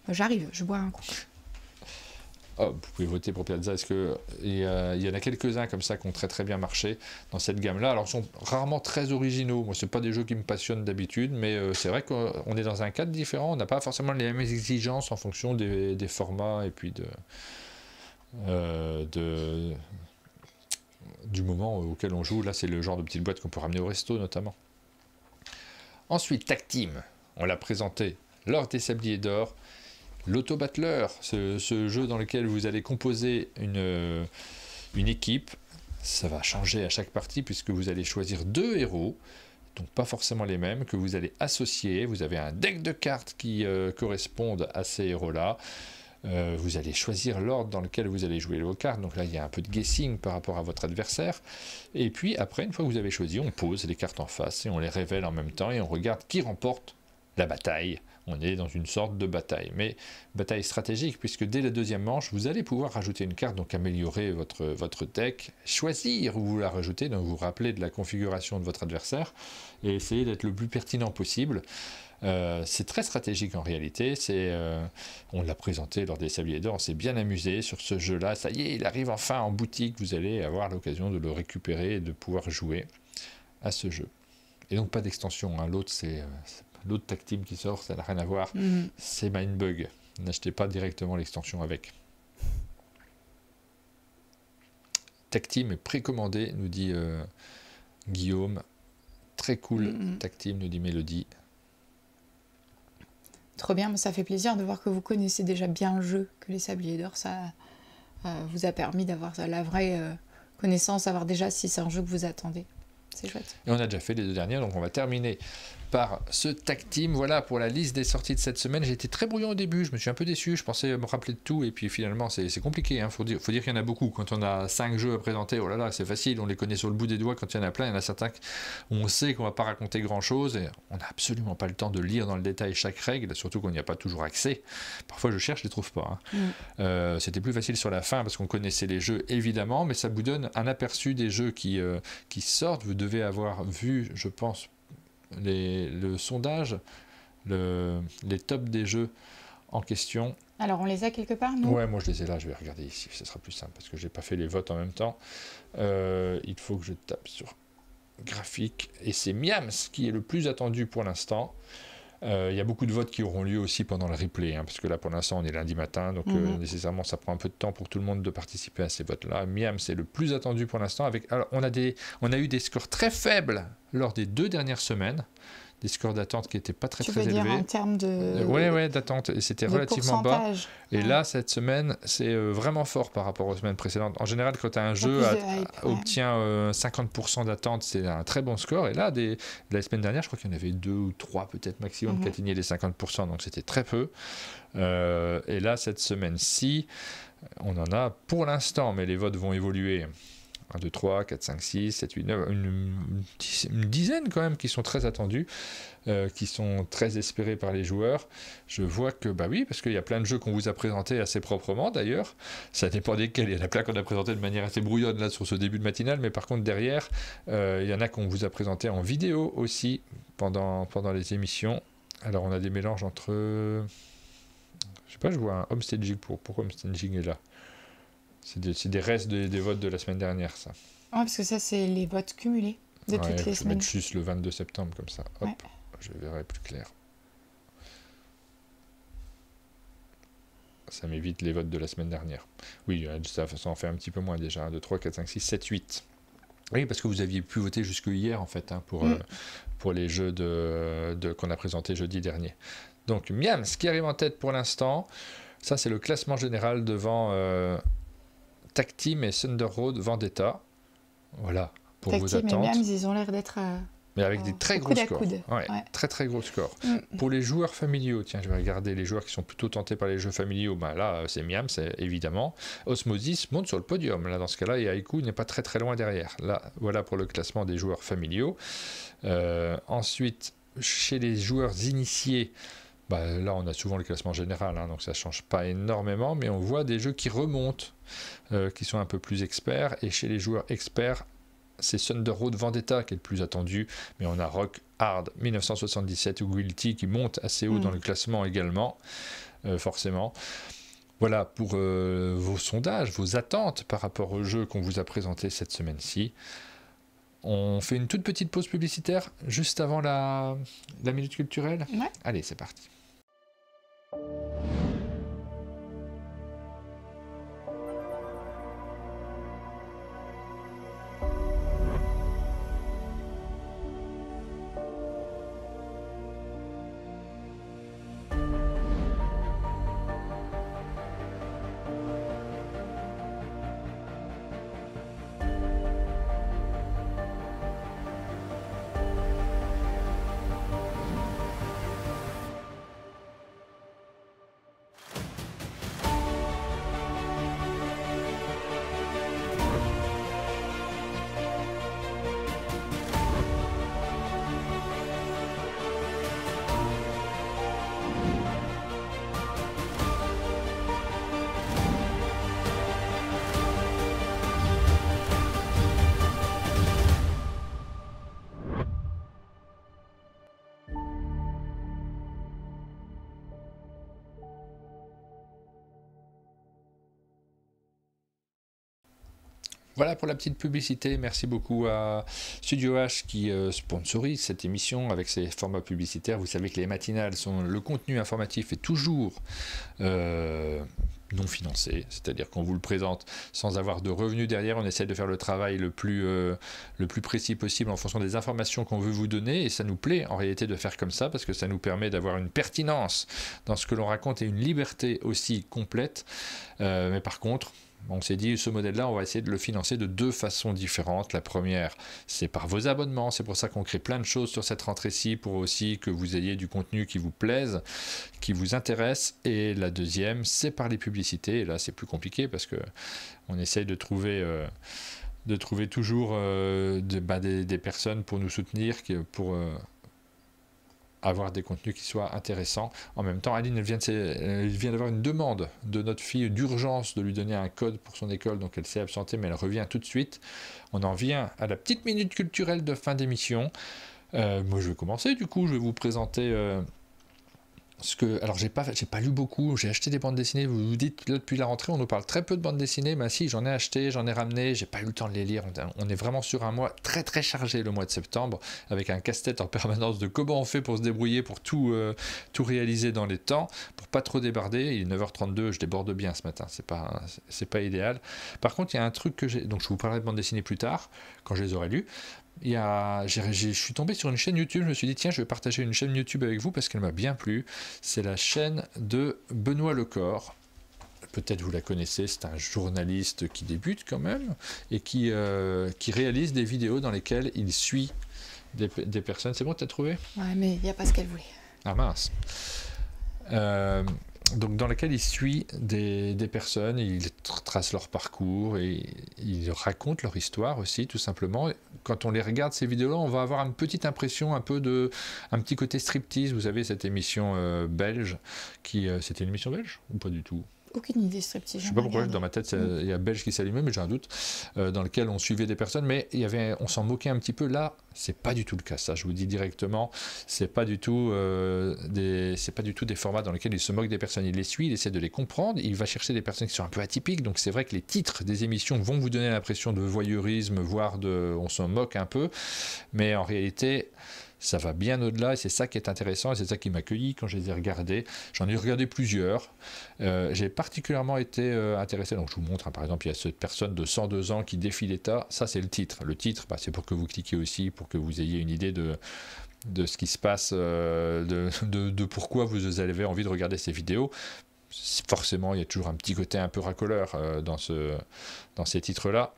j'arrive, je bois un coup. vous pouvez voter pour Piazza. Il y en a quelques-uns comme ça qui ont très très bien marché dans cette gamme-là. Alors, ils sont rarement très originaux. Moi, c'est pas des jeux qui me passionnent d'habitude, mais c'est vrai qu'on est dans un cadre différent. On n'a pas forcément les mêmes exigences en fonction des formats et puis du moment auquel on joue. Là, c'est le genre de petite boîte qu'on peut ramener au resto, notamment. Ensuite, Tag Team. On l'a présenté lors des Sabliers d'Or. L'Auto-Battler, ce jeu dans lequel vous allez composer une équipe. Ça va changer à chaque partie puisque vous allez choisir 2 héros, donc pas forcément les mêmes, que vous allez associer. Vous avez un deck de cartes qui correspondent à ces héros-là. Vous allez choisir l'ordre dans lequel vous allez jouer vos cartes. Donc là, il y a un peu de guessing par rapport à votre adversaire. Et puis après, une fois que vous avez choisi, on pose les cartes en face et on les révèle en même temps et on regarde qui remporte la bataille. On est dans une sorte de bataille, mais bataille stratégique, puisque dès la deuxième manche, vous allez pouvoir rajouter une carte, donc améliorer votre deck, choisir où vous la rajoutez, donc vous rappelez de la configuration de votre adversaire, et essayer d'être le plus pertinent possible. C'est très stratégique en réalité, on l'a présenté lors des Sabliers d'Or, on s'est bien amusé sur ce jeu-là, ça y est, il arrive enfin en boutique, vous allez avoir l'occasion de le récupérer et de pouvoir jouer à ce jeu. Et donc pas d'extension, hein. L'autre Tag Team qui sort, ça n'a rien à voir, c'est Mindbug. N'achetez pas directement l'extension avec. Tag Team est précommandé, nous dit Guillaume. Très cool, Tag Team, nous dit Mélodie. Trop bien, mais ça fait plaisir de voir que vous connaissez déjà bien le jeu, que les Sabliers d'Or, ça vous a permis d'avoir la vraie connaissance, savoir déjà si c'est un jeu que vous attendez. C'est chouette. Et on a déjà fait les 2 dernières, donc on va terminer par ce Tag Team. Voilà pour la liste des sorties de cette semaine. J'ai été très brouillon au début, je me suis un peu déçu, je pensais me rappeler de tout, et puis finalement c'est compliqué, hein. Faut dire qu'il y en a beaucoup. Quand on a 5 jeux à présenter, oh là là, c'est facile, on les connaît sur le bout des doigts. Quand il y en a plein, il y en a certains où on sait qu'on va pas raconter grand chose, et on n'a absolument pas le temps de lire dans le détail chaque règle, surtout qu'on n'y a pas toujours accès. Parfois je cherche, je les trouve pas, hein. C'était plus facile sur la fin, parce qu'on connaissait les jeux évidemment, mais ça vous donne un aperçu des jeux qui sortent. Vous devez avoir vu, je pense, le sondage, les tops des jeux en question. Alors on les a quelque part, nous ? Ouais, moi je les ai là, je vais regarder ici, ce sera plus simple parce que j'ai pas fait les votes en même temps. Il faut que je tape sur graphique, et c'est Miams qui est le plus attendu pour l'instant. Il y a beaucoup de votes qui auront lieu aussi pendant le replay, hein, parce que là pour l'instant on est lundi matin, donc nécessairement ça prend un peu de temps pour tout le monde de participer à ces votes-là. Miam, c'est le plus attendu pour l'instant. Alors, on a eu des scores très faibles lors des 2 dernières semaines, des scores d'attente qui n'étaient pas très élevés. Tu veux dire en termes de... Ouais, d'attente, et c'était relativement bas. Et là, cette semaine, c'est vraiment fort par rapport aux semaines précédentes. En général, quand un jeu obtient 50% d'attente, c'est un très bon score. Et là, la semaine dernière, je crois qu'il y en avait 2 ou 3 peut-être maximum qui atteignaient les 50%, donc c'était très peu. Et là, cette semaine-ci, on en a pour l'instant, mais les votes vont évoluer. 1, 2, 3, 4, 5, 6, 7, 8, 9, une dizaine quand même qui sont très attendus, qui sont très espérés par les joueurs. Je vois que, bah oui, parce qu'il y a plein de jeux qu'on vous a présentés assez proprement d'ailleurs, ça dépend desquels, il y en a plein qu'on a présentés de manière assez brouillonne là sur ce début de matinale, mais par contre derrière, il y en a qu'on vous a présenté en vidéo aussi pendant les émissions. Alors on a des mélanges entre... je sais pas, je vois un homestaging, pourquoi homestaging est là? C'est des restes des votes de la semaine dernière, ça. Ouais, parce que ça, c'est les votes cumulés de toutes les semaines. Je vais mettre juste le 22 septembre, comme ça. Hop, je verrai plus clair. Ça m'évite les votes de la semaine dernière. Oui, ça en fait un petit peu moins déjà. 1, 2, 3, 4, 5, 6, 7, 8. Oui, parce que vous aviez pu voter jusque hier, en fait, hein, pour les jeux qu'on a présentés jeudi dernier. Donc, Miams, qui arrive en tête pour l'instant. Ça, c'est le classement général devant... Tag Team et Thunder Road Vendetta. Voilà, pour vos attentes. Tag Team et Miams, ils ont l'air d'être... mais avec des très gros scores. Très très gros scores. Pour les joueurs familiaux, tiens, je vais regarder les joueurs qui sont plutôt tentés par les jeux familiaux. Ben là, c'est Miams, évidemment. Osmosis monte sur le podium. Là, dans ce cas-là, et Haiku n'est pas très très loin derrière. Là, voilà pour le classement des joueurs familiaux. Ensuite, chez les joueurs initiés, bah, là, on a souvent le classement général, hein, donc ça ne change pas énormément, mais on voit des jeux qui remontent, qui sont un peu plus experts. Et chez les joueurs experts, c'est Thunder Road Vendetta qui est le plus attendu, mais on a Rock Hard 1977 ou Guilty qui monte assez haut dans le classement également, forcément. Voilà pour vos sondages, vos attentes par rapport au jeu qu'on vous a présenté cette semaine-ci. On fait une toute petite pause publicitaire juste avant la minute culturelle. Ouais. Allez, c'est parti. Voilà pour la petite publicité. Merci beaucoup à Studio H qui sponsorise cette émission avec ses formats publicitaires. Vous savez que les matinales le contenu informatif est toujours non financé, c'est-à-dire qu'on vous le présente sans avoir de revenus derrière. On essaie de faire le travail le plus précis possible en fonction des informations qu'on veut vous donner, et ça nous plaît en réalité de faire comme ça parce que ça nous permet d'avoir une pertinence dans ce que l'on raconte et une liberté aussi complète. Mais par contre, on s'est dit, ce modèle-là, on va essayer de le financer de deux façons différentes. La première, c'est par vos abonnements. C'est pour ça qu'on crée plein de choses sur cette rentrée-ci, pour aussi que vous ayez du contenu qui vous plaise, qui vous intéresse. Et la deuxième, c'est par les publicités. Et là, c'est plus compliqué parce qu'on essaye de trouver toujours des personnes pour nous soutenir, pour avoir des contenus qui soient intéressants. En même temps, Aline, elle vient d'avoir une demande de notre fille d'urgence de lui donner un code pour son école, donc elle s'est absentée, mais elle revient tout de suite. On en vient à la petite minute culturelle de fin d'émission. Moi, je vais commencer, du coup, je vais vous présenter... Alors j'ai pas lu beaucoup, j'ai acheté des bandes dessinées. Vous vous dites là depuis la rentrée on nous parle très peu de bandes dessinées, mais si, j'en ai acheté, j'en ai ramené, j'ai pas eu le temps de les lire. On est vraiment sur un mois très très chargé, le mois de septembre, avec un casse-tête en permanence de comment on fait pour se débrouiller, pour tout réaliser dans les temps, pour pas trop déborder. Il est 9h32, je déborde bien ce matin, c'est pas idéal. Par contre, il y a un truc donc je vous parlerai de bandes dessinées plus tard, quand je les aurai lues. Je suis tombé sur une chaîne YouTube, je me suis dit tiens, je vais partager une chaîne YouTube avec vous parce qu'elle m'a bien plu. C'est la chaîne de Benoît Lecor. Peut-être vous la connaissez, c'est un journaliste qui débute quand même et qui réalise des vidéos dans lesquelles il suit des personnes. C'est bon, t'as trouvé? Ouais, mais il n'y a pas ce qu'elle voulait. Ah mince. Donc dans laquelle il suit des personnes, il trace leur parcours et il raconte leur histoire aussi, tout simplement. Quand on les regarde ces vidéos-là, on va avoir une petite impression un petit côté striptease. Vous savez, cette émission belge c'était une émission belge ou pas du tout? Aucune idée, striptease. Je sais pas pourquoi, dans ma tête, il y a Belge qui s'allumait, mais j'ai un doute, dans lequel on suivait des personnes, mais on s'en moquait un petit peu. Là, c'est pas du tout le cas, ça, je vous dis directement, c'est pas du tout des formats dans lesquels il se moque des personnes. Il les suit, il essaie de les comprendre, il va chercher des personnes qui sont un peu atypiques, donc c'est vrai que les titres des émissions vont vous donner l'impression de voyeurisme, voire on s'en moque un peu, mais en réalité... ça va bien au-delà et c'est ça qui est intéressant et c'est ça qui m'a accueilli quand je les ai regardés. J'en ai regardé plusieurs. J'ai particulièrement été intéressé. Donc je vous montre, par exemple, il y a cette personne de 102 ans qui défie l'État. Ça, c'est le titre. Le titre, c'est pour que vous cliquiez aussi, pour que vous ayez une idée de ce qui se passe, de pourquoi vous avez envie de regarder ces vidéos. Forcément, il y a toujours un petit côté un peu racoleur dans ces titres-là.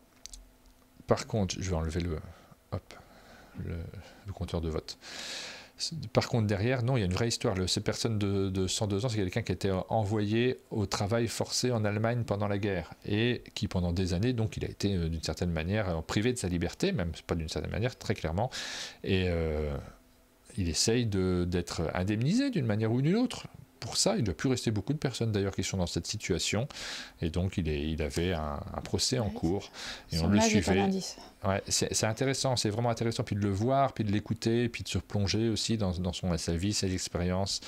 Par contre, je vais enlever le compteur de vote. Par contre, derrière, non, il y a une vraie histoire. Cette personne de 102 ans, c'est quelqu'un qui a été envoyé au travail forcé en Allemagne pendant la guerre et qui, pendant des années, donc, il a été d'une certaine manière privé de sa liberté, même pas d'une certaine manière, très clairement. Et il essaye d'être indemnisé d'une manière ou d'une autre. Pour ça, il ne doit plus rester beaucoup de personnes d'ailleurs qui sont dans cette situation. Et donc, il avait un procès en cours. Et on le suivait. Ouais, c'est intéressant, c'est vraiment intéressant, puis de le voir, puis de l'écouter, puis de se replonger aussi dans sa vie, ses expériences.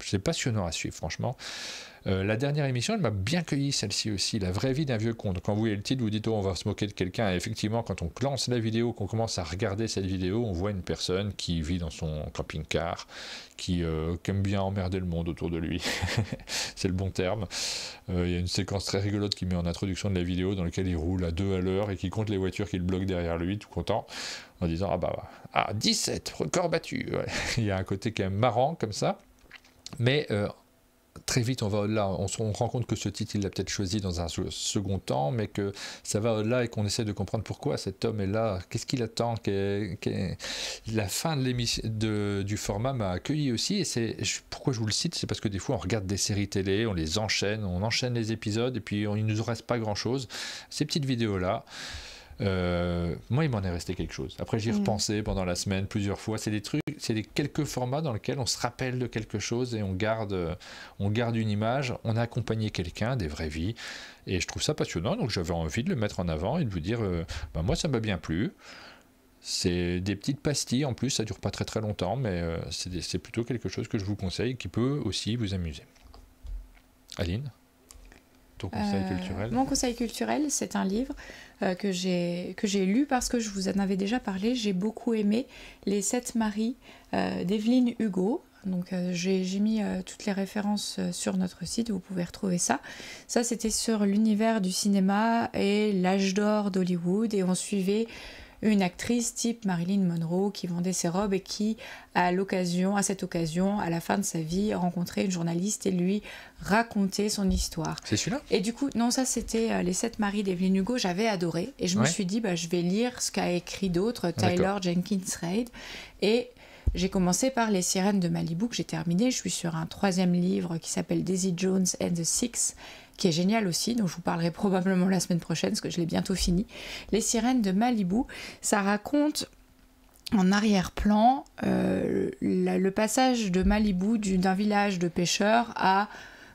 C'est passionnant à suivre, franchement. La dernière émission, elle m'a bien cueilli, celle-ci aussi, La vraie vie d'un vieux con. Donc quand vous voyez le titre, vous dites, oh, on va se moquer de quelqu'un. Et effectivement, quand on lance la vidéo, qu'on commence à regarder cette vidéo, on voit une personne qui vit dans son camping-car, qui aime bien emmerder le monde autour de lui. C'est le bon terme. Il y a une séquence très rigolote qui met en introduction de la vidéo dans laquelle il roule à 2 à l'heure et qui compte les voitures qui le bloquent derrière lui, tout content, en disant, 17, record battu. Ouais. Il y a un côté quand même marrant comme ça. Mais très vite, on va au-delà. On se rend compte que ce titre, il l'a peut-être choisi dans un second temps, mais que ça va au-delà et qu'on essaie de comprendre pourquoi cet homme est là, qu'est-ce qu'il attend. La fin de du format m'a accueilli aussi, et pourquoi je vous le cite, c'est parce que des fois, on regarde des séries télé, on les enchaîne, on enchaîne les épisodes, et puis il ne nous reste pas grand-chose. Ces petites vidéos-là, moi il m'en est resté quelque chose. Après j'y repensais pendant la semaine plusieurs fois. C'est des quelques formats dans lesquels on se rappelle de quelque chose et on garde une image. On a accompagné quelqu'un, des vraies vies, et je trouve ça passionnant, donc j'avais envie de le mettre en avant et de vous dire moi ça m'a bien plu. C'est des petites pastilles en plus, ça dure pas très très longtemps, mais c'est plutôt quelque chose que je vous conseille, qui peut aussi vous amuser. Aline, ton conseil culturel? Mon conseil culturel, c'est un livre que j'ai lu parce que je vous en avais déjà parlé. J'ai beaucoup aimé Les 7 maris d'Evelyne Hugo. Donc j'ai mis toutes les références sur notre site, vous pouvez retrouver ça. Ça, c'était sur l'univers du cinéma et l'âge d'or d'Hollywood, et on suivait une actrice type Marilyn Monroe qui vendait ses robes et qui, à cette occasion, à la fin de sa vie, rencontrait une journaliste et lui racontait son histoire. C'est celui-là? Et du coup, non, ça c'était Les 7 maris d'Evelyne Hugo, j'avais adoré. Et je me suis dit, je vais lire ce qu'a écrit d'autres, Tyler Jenkins Reid. Et j'ai commencé par Les sirènes de Malibu, que j'ai terminé. Je suis sur un 3e livre qui s'appelle Daisy Jones and the Six, qui est génial aussi, dont je vous parlerai probablement la semaine prochaine, parce que je l'ai bientôt fini. Les sirènes de Malibu, ça raconte en arrière-plan le passage de Malibu d'un village de pêcheurs à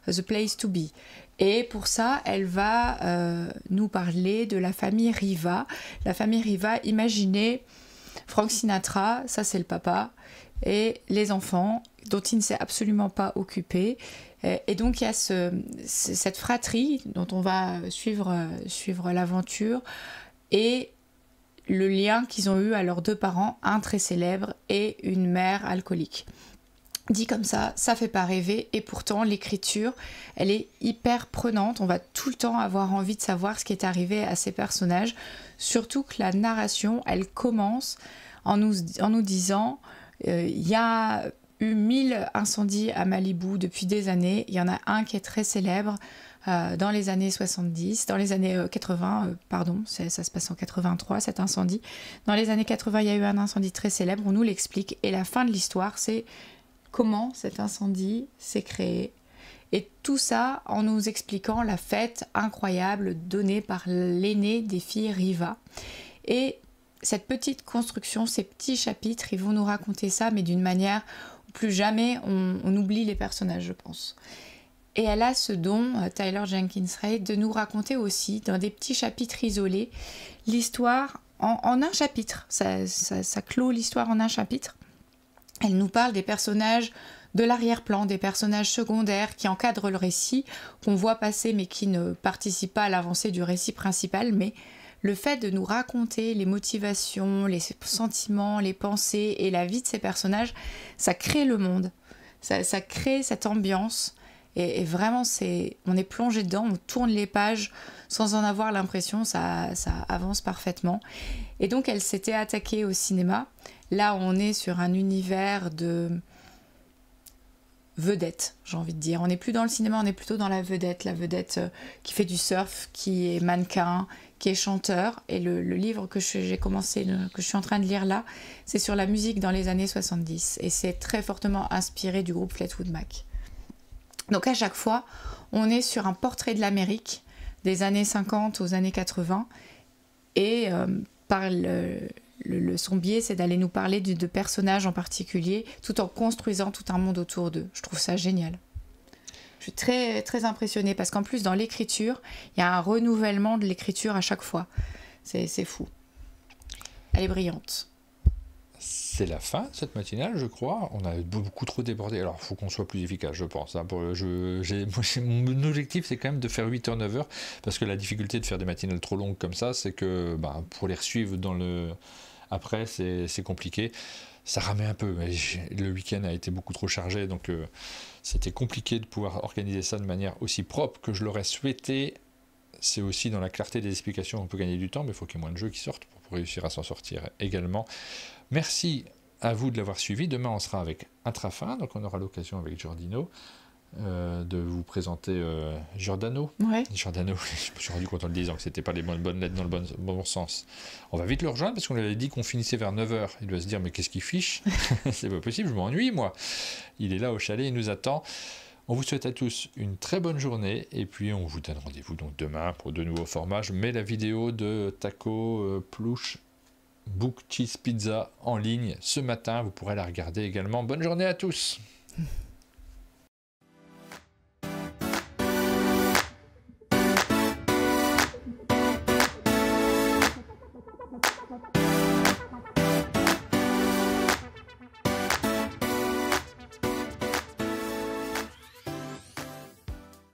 The Place to Be. Et pour ça, elle va nous parler de la famille Riva. La famille Riva, imaginez Frank Sinatra, ça c'est le papa, et les enfants dont il ne s'est absolument pas occupé. Et donc il y a cette fratrie dont on va suivre l'aventure et le lien qu'ils ont eu à leurs 2 parents, un très célèbre et une mère alcoolique. Dit comme ça fait pas rêver, et pourtant l'écriture, elle est hyper prenante. On va tout le temps avoir envie de savoir ce qui est arrivé à ces personnages, surtout que la narration, elle commence en nous disant il y a eu 1000 incendies à Malibu depuis des années. Il y en a un qui est très célèbre dans les années 70, dans les années 80, ça se passe en 83 cet incendie. Dans les années 80, il y a eu un incendie très célèbre, on nous l'explique, et la fin de l'histoire, c'est comment cet incendie s'est créé. Et tout ça en nous expliquant la fête incroyable donnée par l'aîné des filles Riva. Et cette petite construction, ces petits chapitres, ils vont nous raconter ça, mais d'une manière où plus jamais on oublie les personnages, je pense. Et elle a ce don, Tyler Jenkins Reid, de nous raconter aussi, dans des petits chapitres isolés, l'histoire en un chapitre. Ça clôt l'histoire en un chapitre. Elle nous parle des personnages de l'arrière-plan, des personnages secondaires qui encadrent le récit, qu'on voit passer mais qui ne participent pas à l'avancée du récit principal. Mais le fait de nous raconter les motivations, les sentiments, les pensées et la vie de ces personnages, ça crée le monde, ça crée cette ambiance. Et vraiment, on est plongé dedans, on tourne les pages sans en avoir l'impression, ça avance parfaitement. Et donc, elle s'était attaquée au cinéma. Là, on est sur un univers de vedette, j'ai envie de dire. On n'est plus dans le cinéma, on est plutôt dans la vedette qui fait du surf, qui est mannequin, qui est chanteur. Et le livre que j'ai commencé, que je suis en train de lire là, c'est sur la musique dans les années 70. Et c'est très fortement inspiré du groupe Fleetwood Mac. Donc à chaque fois, on est sur un portrait de l'Amérique des années 50 aux années 80, et par son biais, c'est d'aller nous parler de personnages en particulier, tout en construisant tout un monde autour d'eux. Je trouve ça génial. Je suis très, très impressionnée, parce qu'en plus, dans l'écriture, il y a un renouvellement de l'écriture à chaque fois. C'est fou. Elle est brillante. C'est la fin de cette matinale, je crois. On a beaucoup trop débordé. Alors, il faut qu'on soit plus efficace, je pense. Mon objectif, c'est quand même de faire 8h, 9h, parce que la difficulté de faire des matinales trop longues comme ça, c'est que pour les suivre après, c'est compliqué. Ça ramait un peu, mais le week-end a été beaucoup trop chargé, donc c'était compliqué de pouvoir organiser ça de manière aussi propre que je l'aurais souhaité. C'est aussi dans la clarté des explications qu'on peut gagner du temps, mais il faut qu'il y ait moins de jeux qui sortent pour réussir à s'en sortir également. Merci à vous de l'avoir suivi. Demain, on sera avec Intrafin, donc on aura l'occasion avec Giordino de vous présenter Giordano. Ouais. Giordano, je me suis rendu compte en le disant que c'était pas les bonnes lettres dans le bon sens. On va vite le rejoindre parce qu'on lui avait dit qu'on finissait vers 9h. Il doit se dire, mais qu'est-ce qu'il fiche? C'est pas possible, je m'ennuie, moi. Il est là au chalet, il nous attend. On vous souhaite à tous une très bonne journée et puis on vous donne rendez-vous donc demain pour de nouveaux formats. Je mets la vidéo de Taco Plouche Book Cheese Pizza en ligne ce matin. Vous pourrez la regarder également. Bonne journée à tous.